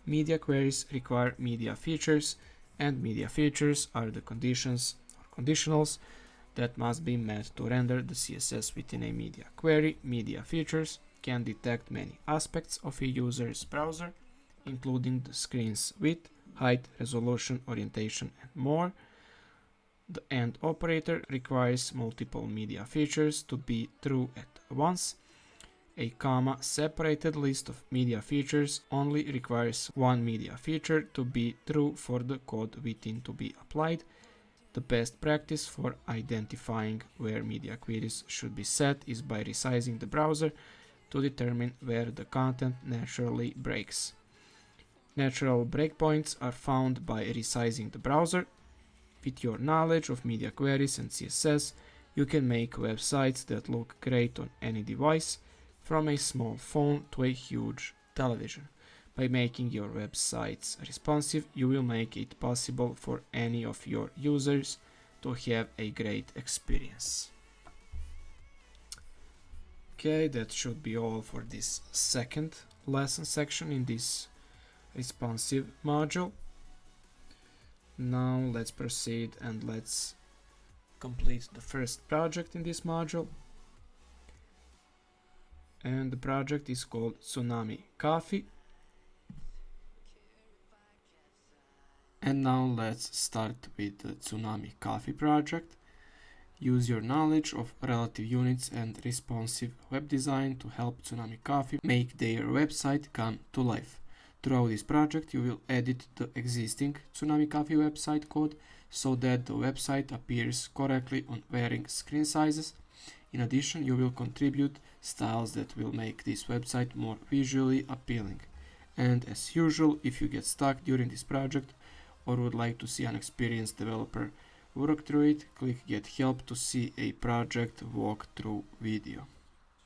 Media queries require media features, and media features are the conditions or conditionals that must be met to render the CSS within a media query. Media features can detect many aspects of a user's browser, including the screen's width, height, resolution, orientation, and more. The AND operator requires multiple media features to be true at once. A comma-separated list of media features only requires one media feature to be true for the code within to be applied. The best practice for identifying where media queries should be set is by resizing the browser to determine where the content naturally breaks. Natural breakpoints are found by resizing the browser. With your knowledge of media queries and CSS, you can make websites that look great on any device, from a small phone to a huge television. By making your websites responsive, you will make it possible for any of your users to have a great experience. Okay, that should be all for this second lesson section in this responsive module. Now let's proceed and let's complete the first project in this module. And the project is called Tsunami Coffee. And now let's start with the Tsunami Coffee project. Use your knowledge of relative units and responsive web design to help Tsunami Coffee make their website come to life. Throughout this project, you will edit the existing Tsunami Coffee website code so that the website appears correctly on varying screen sizes. In addition, you will contribute styles that will make this website more visually appealing. And as usual, if you get stuck during this project or would like to see an experienced developer work through it, click Get Help to see a project walkthrough video.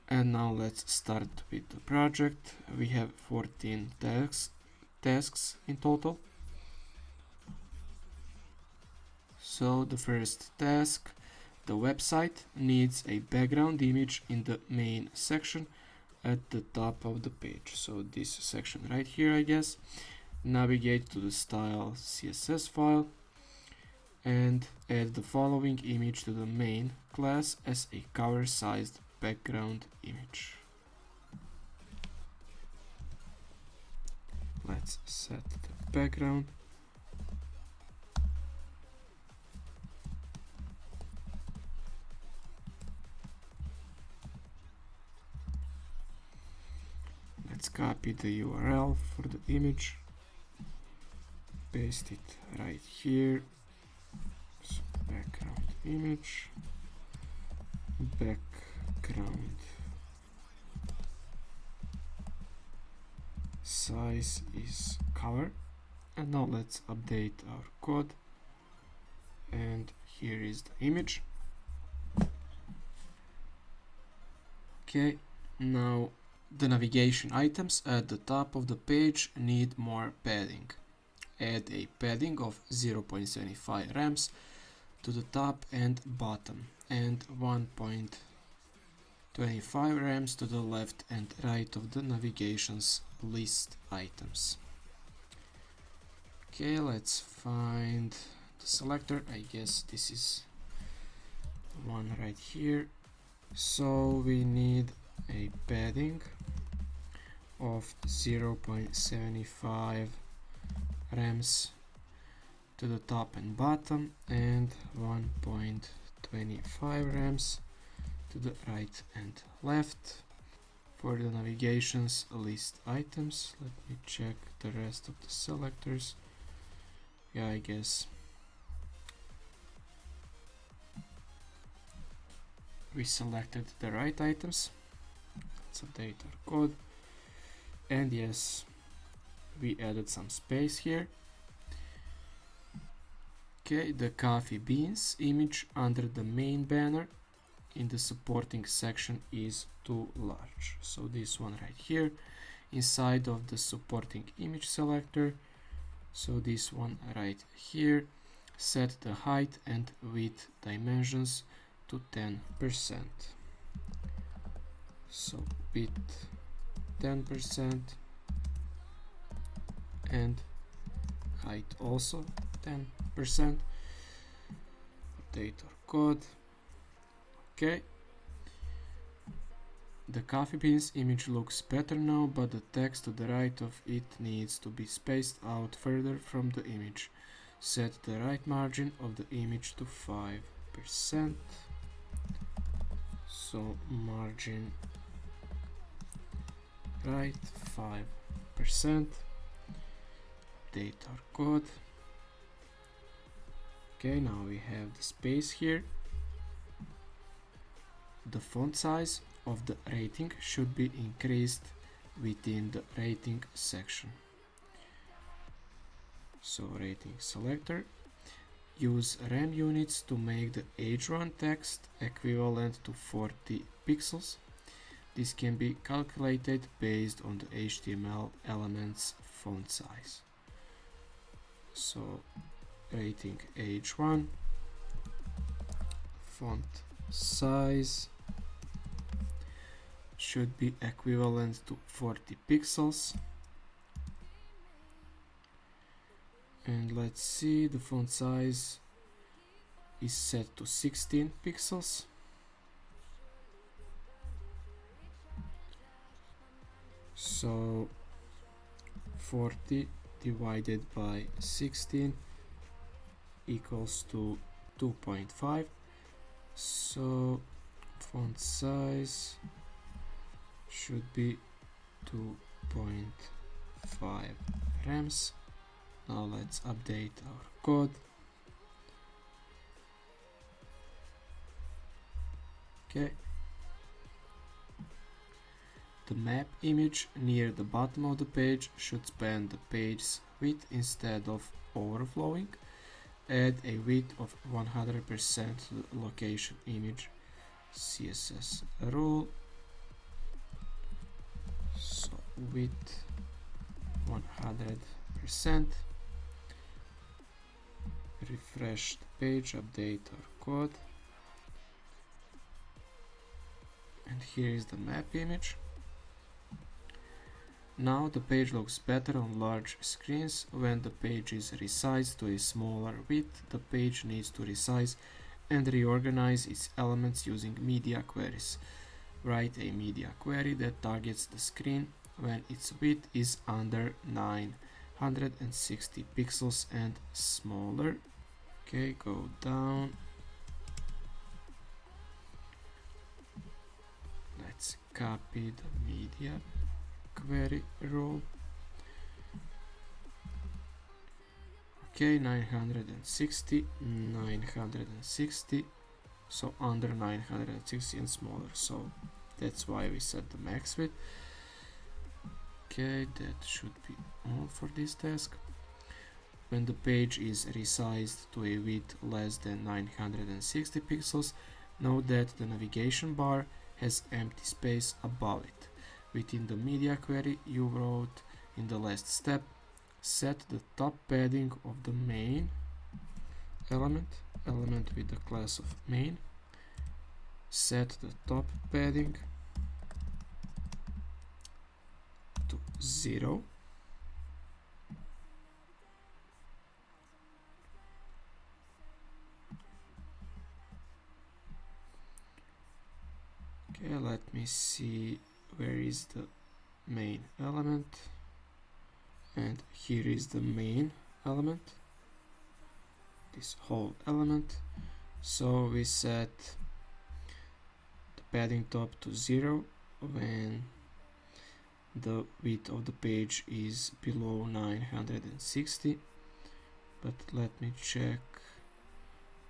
And now let's start with the project. We have 14 tasks in total. So the first task, the website needs a background image in the main section at the top of the page. So this section right here, I guess. Navigate to the style CSS file and add the following image to the main class as a cover-sized background image. Let's set the background. Let's copy the URL for the image, paste it right here. So background image, background size is cover. And now let's update our code, and here is the image. Okay, now the navigation items at the top of the page need more padding. Add a padding of 0.75 rems to the top and bottom, and 1.25 rems to the left and right of the navigation's list items. Okay, let's find the selector. I guess this is the one right here. So we need a padding of 0.75 rems to the top and bottom, and 1.25 rems to the right and left. For the navigation's list items, let me check the rest of the selectors. Yeah, I guess we selected the right items. Let's update our code. And yes, we added some space here. Okay, the coffee beans image under the main banner in the supporting section is too large. So this one right here, inside of the supporting image selector. So this one right here, set the height and width dimensions to 10%. So width 10% and height also 10%. Update our code. Okay. The coffee beans image looks better now, but the text to the right of it needs to be spaced out further from the image. Set the right margin of the image to 5%. So margin right 5%. Update our code. Okay, now we have the space here. The font size of the rating should be increased within the rating section. So rating selector, use rem units to make the H1 text equivalent to 40 pixels. This can be calculated based on the HTML element's font size. So rating H1, font size should be equivalent to 40 pixels. And let's see, the font size is set to 16 pixels. So 40 divided by 16 equals to 2.5. So font size should be 2.5 rems. Now let's update our code. Okay. The map image near the bottom of the page should span the page's width instead of overflowing. Add a width of 100% to the location image CSS rule. So width 100%. Refresh the page, update our code. And here is the map image. Now the page looks better on large screens. When the page is resized to a smaller width, the page needs to resize and reorganize its elements using media queries. Write a media query that targets the screen when its width is under 960 pixels and smaller. Okay, go down. Let's copy the media query rule. Okay, 960, so under 960 and smaller, so that's why we set the max width. Okay, that should be all for this task. when the page is resized to a width less than 960 pixels, note that the navigation bar has empty space above it. Within the media query, you wrote in the last step, set the top padding of the main element with the class of main, set the top padding to 0. Okay, let me see where is the main element, and here is the main element, this whole element. So we set the padding top to 0 when the width of the page is below 960, but let me check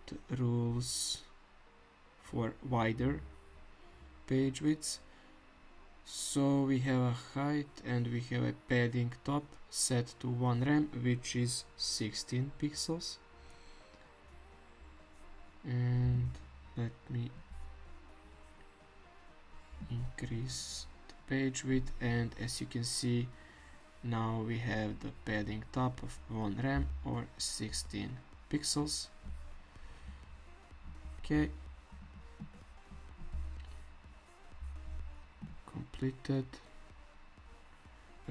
the rules for wider page widths. So we have a height and we have a padding top set to 1 rem, which is 16 pixels. And let me increase the page width, and as you can see, now we have the padding top of 1 rem or 16 pixels. Okay, completed.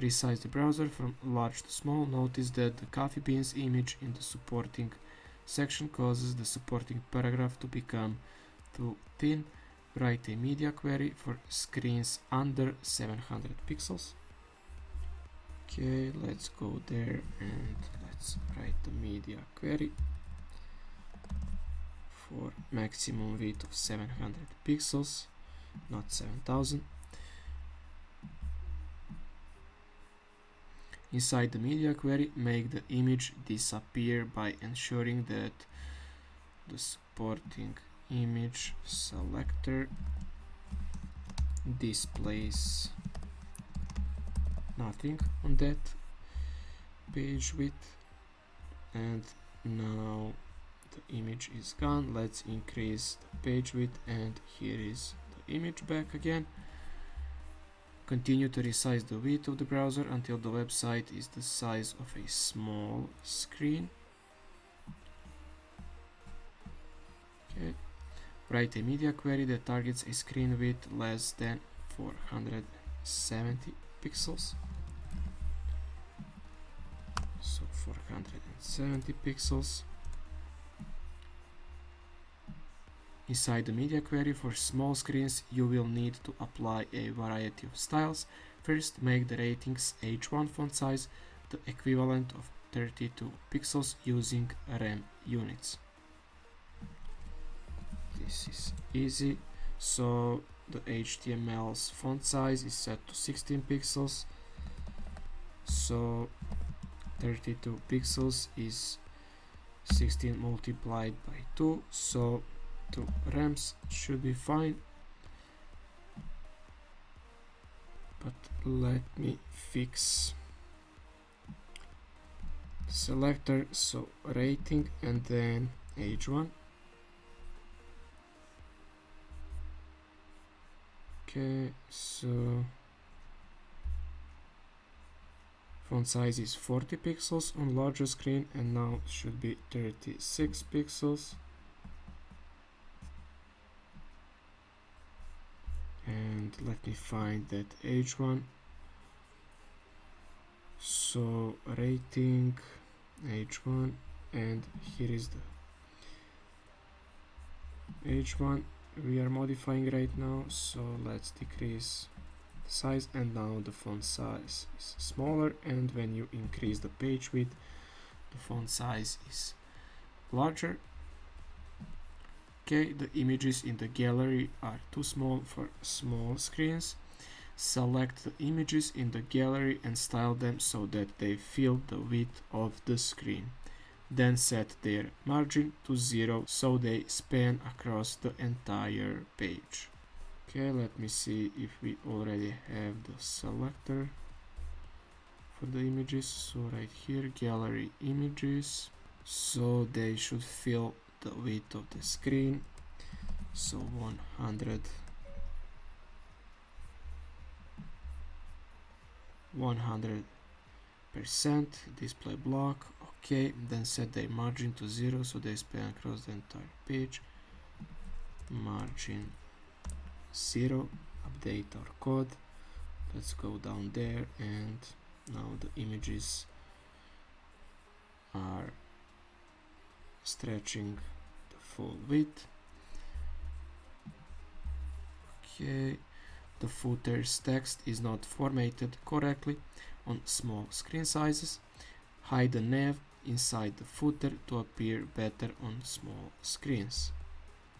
Resize the browser from large to small. Notice that the coffee beans image in the supporting section causes the supporting paragraph to become too thin. Write a media query for screens under 700 pixels. Okay, let's go there and let's write the media query for maximum width of 700 pixels, not 7000. Inside the media query, make the image disappear by ensuring that the supporting image selector displays nothing on that page width. And now the image is gone. Let's increase the page width, and here is the image back again. Continue to resize the width of the browser until the website is the size of a small screen. Okay. Write a media query that targets a screen width less than 470 pixels. So 470 pixels. Inside the media query for small screens, you will need to apply a variety of styles. First, make the ratings H1 font size the equivalent of 32 pixels using rem units. This is easy. So the HTML's font size is set to 16 pixels. So 32 pixels is 16 multiplied by 2. So 2 rems should be fine. But let me fix the selector. So rating and then H1. Okay, so font size is 40 pixels on larger screen, and now should be 36 pixels. And let me find that H1. So rating H1, and here is the H1 we are modifying right now. So let's decrease the size, and now the font size is smaller, and when you increase the page width, the font size is larger. Okay, the images in the gallery are too small for small screens. Select the images in the gallery and style them so that they fill the width of the screen. Then set their margin to 0 so they span across the entire page. Okay, let me see if we already have the selector for the images. So right here, gallery images. So they should fill the width of the screen. So 100% display block. Okay, then set their margin to 0 so they span across the entire page. Margin 0. Update our code. Let's go down there, and now the images are stretching the full width. Okay, the footer's text is not formatted correctly on small screen sizes. Hide the nav inside the footer to appear better on small screens.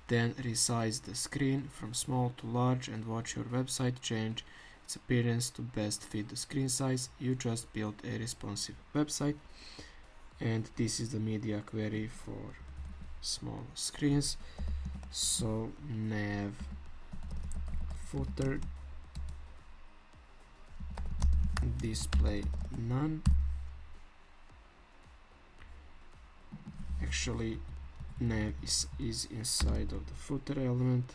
Then resize the screen from small to large and watch your website change its appearance to best fit the screen size. You just built a responsive website, and this is the media query for small screens. So nav footer display none. Actually, nav is inside of the footer element.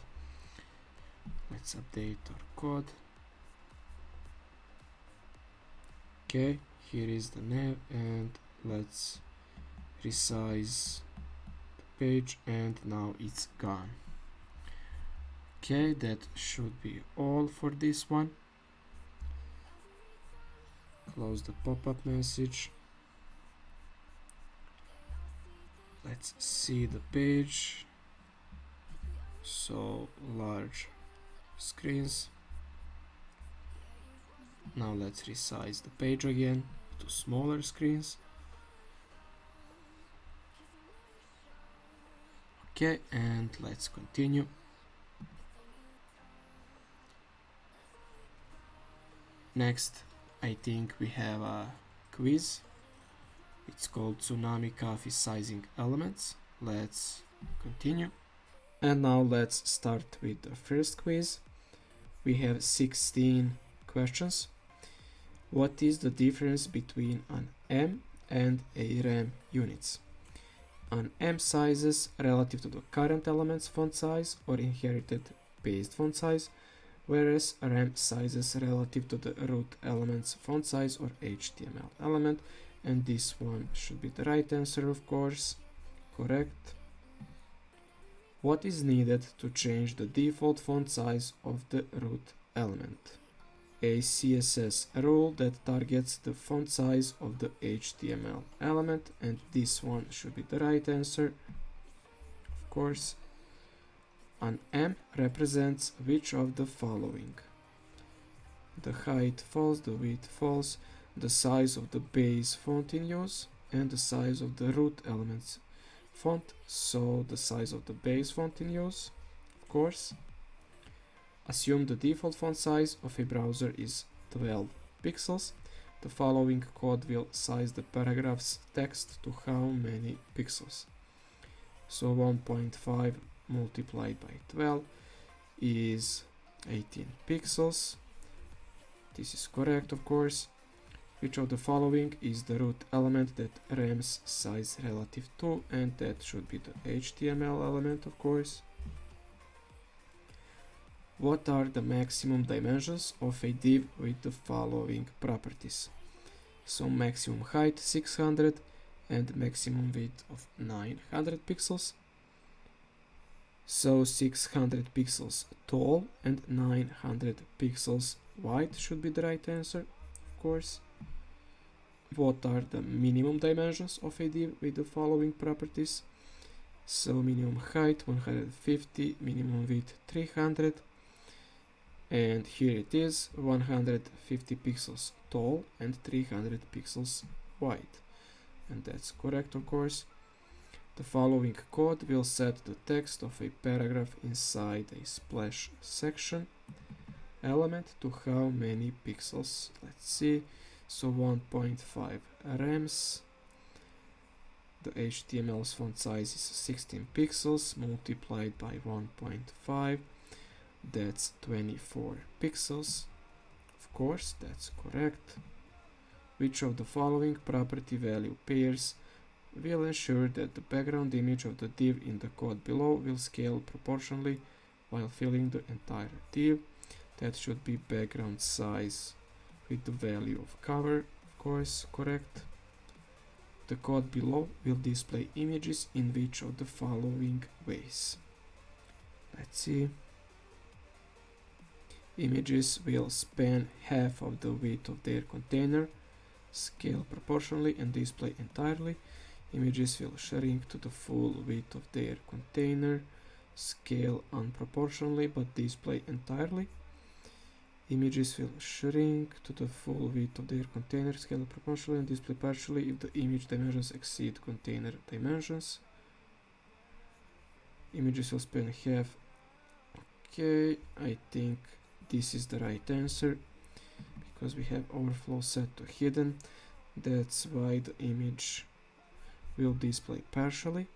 Let's update our code. Okay, here is the nav, and let's resize the page, and now it's gone. Okay, that should be all for this one. Close the pop-up message. Let's see the page. So large screens. Now let's resize the page again to smaller screens. Okay, and let's continue. Next, I think we have a quiz. It's called Tsunami Coffee Sizing Elements. Let's continue. And now let's start with the first quiz. We have 16 questions. What is the difference between an M and a RAM units? An M sizes relative to the current element's font size or inherited based font size, whereas RAM sizes relative to the root element's font size or HTML element, and this one should be the right answer, of course. Correct. What is needed to change the default font size of the root element? A CSS rule that targets the font size of the HTML element, and this one should be the right answer, of course. An M represents which of the following? The height false, the width false, the size of the base font in use, and the size of the root element's font. So the size of the base font in use, of course. Assume the default font size of a browser is 12 pixels. The following code will size the paragraph's text to how many pixels? So 1.5 multiplied by 12 is 18 pixels. This is correct, of course. Which of the following is the root element that RAM's size relative to? And that should be the HTML element, of course. What are the maximum dimensions of a div with the following properties? So maximum height 600 and maximum width of 900 pixels. So 600 pixels tall and 900 pixels wide should be the right answer, of course. What are the minimum dimensions of a div with the following properties? So minimum height 150, minimum width 300, and here it is, 150 pixels tall and 300 pixels wide, and that's correct, of course. The following code will set the text of a paragraph inside a splash section element to how many pixels? Let's see. So 1.5 RAMs. The HTML's font size is 16 pixels multiplied by 1.5. That's 24 pixels. Of course, that's correct. which of the following property value pairs will ensure that the background image of the div in the code below will scale proportionally while filling the entire div. That should be background size with the value of cover, of course, correct. The code below will display images in which of the following ways. Let's see. Images will span half of the width of their container, scale proportionally and display entirely. Images will shrink to the full width of their container, scale unproportionally but display entirely. Images will shrink to the full width of their container, scale proportionally and display partially if the image dimensions exceed container dimensions. Images will span half. Okay, I think this is the right answer because we have overflow set to hidden. That's why the image will display partially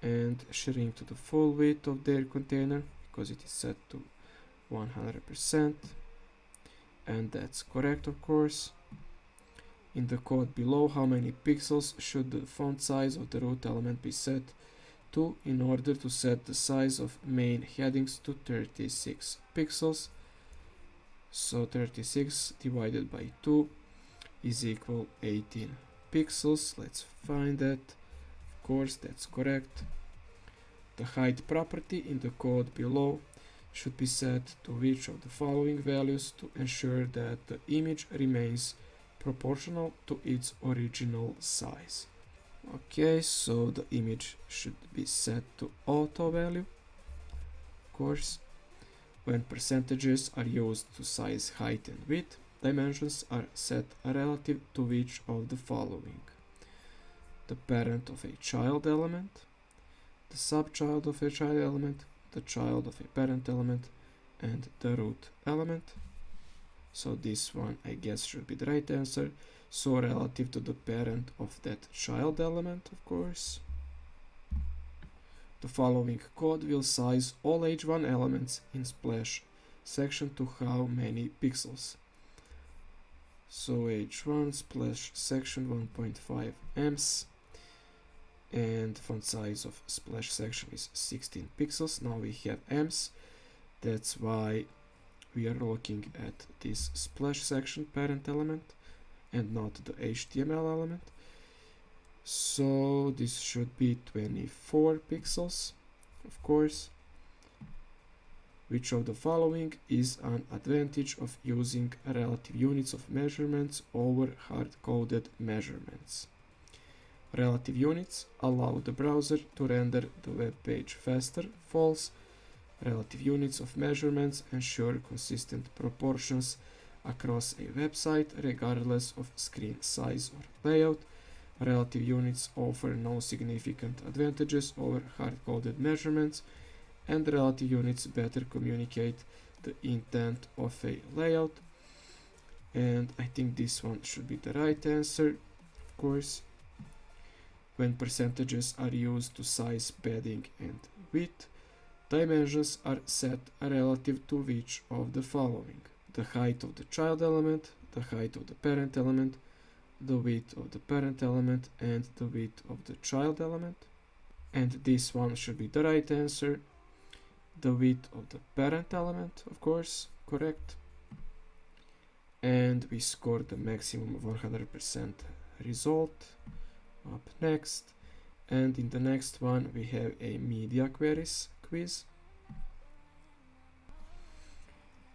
and shrink to the full width of their container because it is set to 100%. And that's correct, of course. In the code below, how many pixels should the font size of the root element be set to in order to set the size of main headings to 36 pixels? So 36 divided by 2 is equal 18 pixels. Let's find that. Of course, that's correct. The height property in the code below should be set to which of the following values to ensure that the image remains proportional to its original size. Okay, so the image should be set to auto value, of course. When percentages are used to size height and width, dimensions are set relative to which of the following: the parent of a child element, the subchild of a child element, the child of a parent element, and the root element. So this one, I guess, should be the right answer. So relative to the parent of that child element, of course. The following code will size all h1 elements in splash section to how many pixels? So h1 splash section 1.5 ems. And font size of splash section is 16 pixels. Now we have ems. That's why we are looking at this splash section parent element and not the HTML element. So this should be 24 pixels, of course. Which of the following is an advantage of using relative units of measurements over hard-coded measurements? Relative units allow the browser to render the web page faster, false. Relative units of measurements ensure consistent proportions across a website regardless of screen size or layout. Relative units offer no significant advantages over hard-coded measurements, and relative units better communicate the intent of a layout. And I think this one should be the right answer, of course. When percentages are used to size padding and width, dimensions are set relative to which of the following: the height of the child element, the height of the parent element, the width of the parent element, and the width of the child element. And this one should be the right answer. The width of the parent element, of course, correct. And we scored the maximum of 100% result. Up next, and in the next one we have a media queries quiz.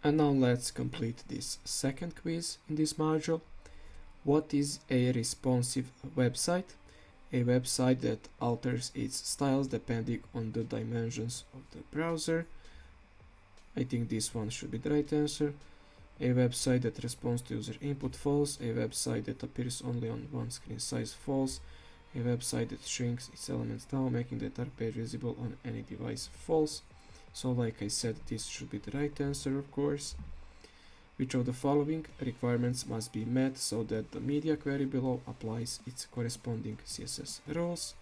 And now let's complete this second quiz in this module. What is a responsive website? A website that alters its styles depending on the dimensions of the browser. I think this one should be the right answer. A website that responds to user input, false. A website that appears only on one screen size, false. A website that shrinks its elements down, making the entire page visible on any device, false. So like I said, this should be the right answer, of course. Which of the following requirements must be met so that the media query below applies its corresponding CSS rules?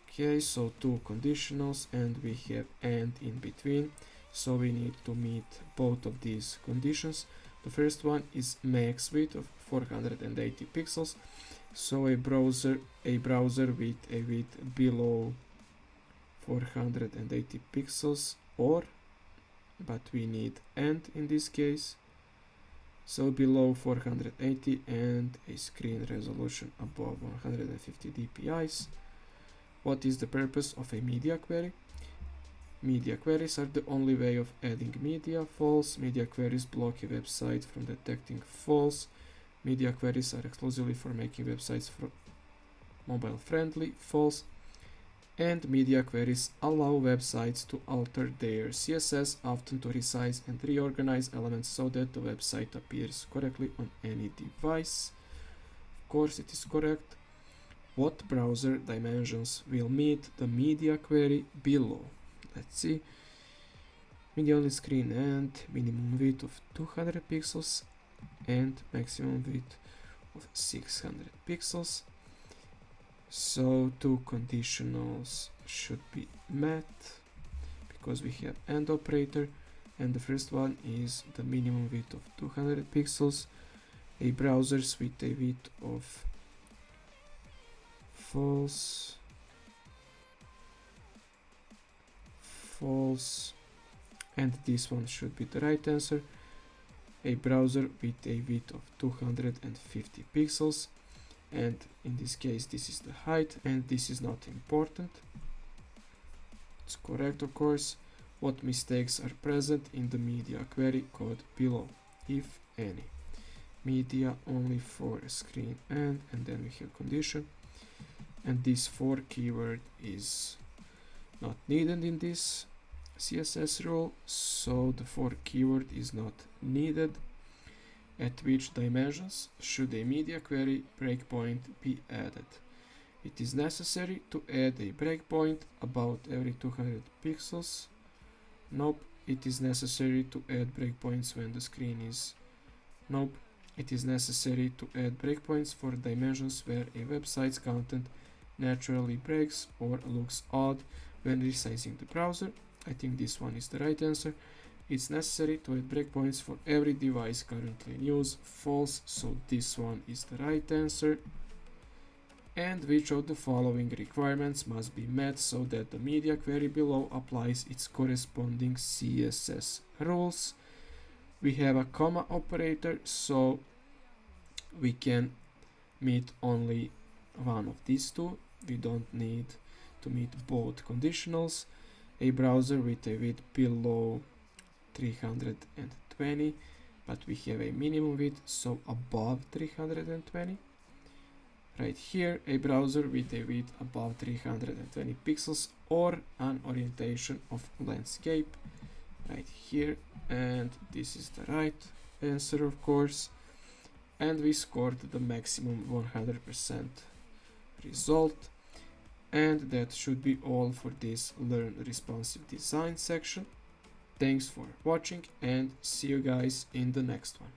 Okay, so two conditionals and we have and in between. So we need to meet both of these conditions. The first one is max width of 480 pixels. So a browser with a width below 480 pixels, but we need and in this case, so below 480, and a screen resolution above 150 dpi. What is the purpose of a media query? Media queries are the only way of adding media. False. Media queries block a website from detecting false. Media queries are exclusively for making websites mobile friendly. False. And media queries allow websites to alter their CSS, often to resize and reorganize elements so that the website appears correctly on any device. Of course, it is correct. What browser dimensions will meet the media query below? Let's see. Media only screen and minimum width of 200 pixels and maximum width of 600 pixels. So two conditionals should be met because we have AND operator, and the first one is the minimum width of 200 pixels. A browsers with a width of false, and this one should be the right answer. A browser with a width of 250 pixels, and in this case this is the height, and this is not important. It's correct, of course. What mistakes are present in the media query code below, if any? Media only for screen and then we have condition, and this for keyword is not needed in this CSS rule, so the for keyword is not needed. At which dimensions should a media query breakpoint be added? It is necessary to add a breakpoint about every 200 pixels. Nope. It is necessary to add breakpoints when the screen is... Nope. It is necessary to add breakpoints for dimensions where a website's content naturally breaks or looks odd when resizing the browser. I think this one is the right answer. It's necessary to add breakpoints for every device currently in use. False, so this one is the right answer. And which of the following requirements must be met so that the media query below applies its corresponding CSS rules? We have a comma operator, so we can meet only one of these two. We don't need to meet both conditionals. A browser with a width below 320, but we have a minimum width, so above 320. Right here, a browser with a width above 320 pixels or an orientation of landscape. Right here, and this is the right answer, of course. And we scored the maximum 100% result. And that should be all for this Learn Responsive Design section. Thanks for watching and see you guys in the next one.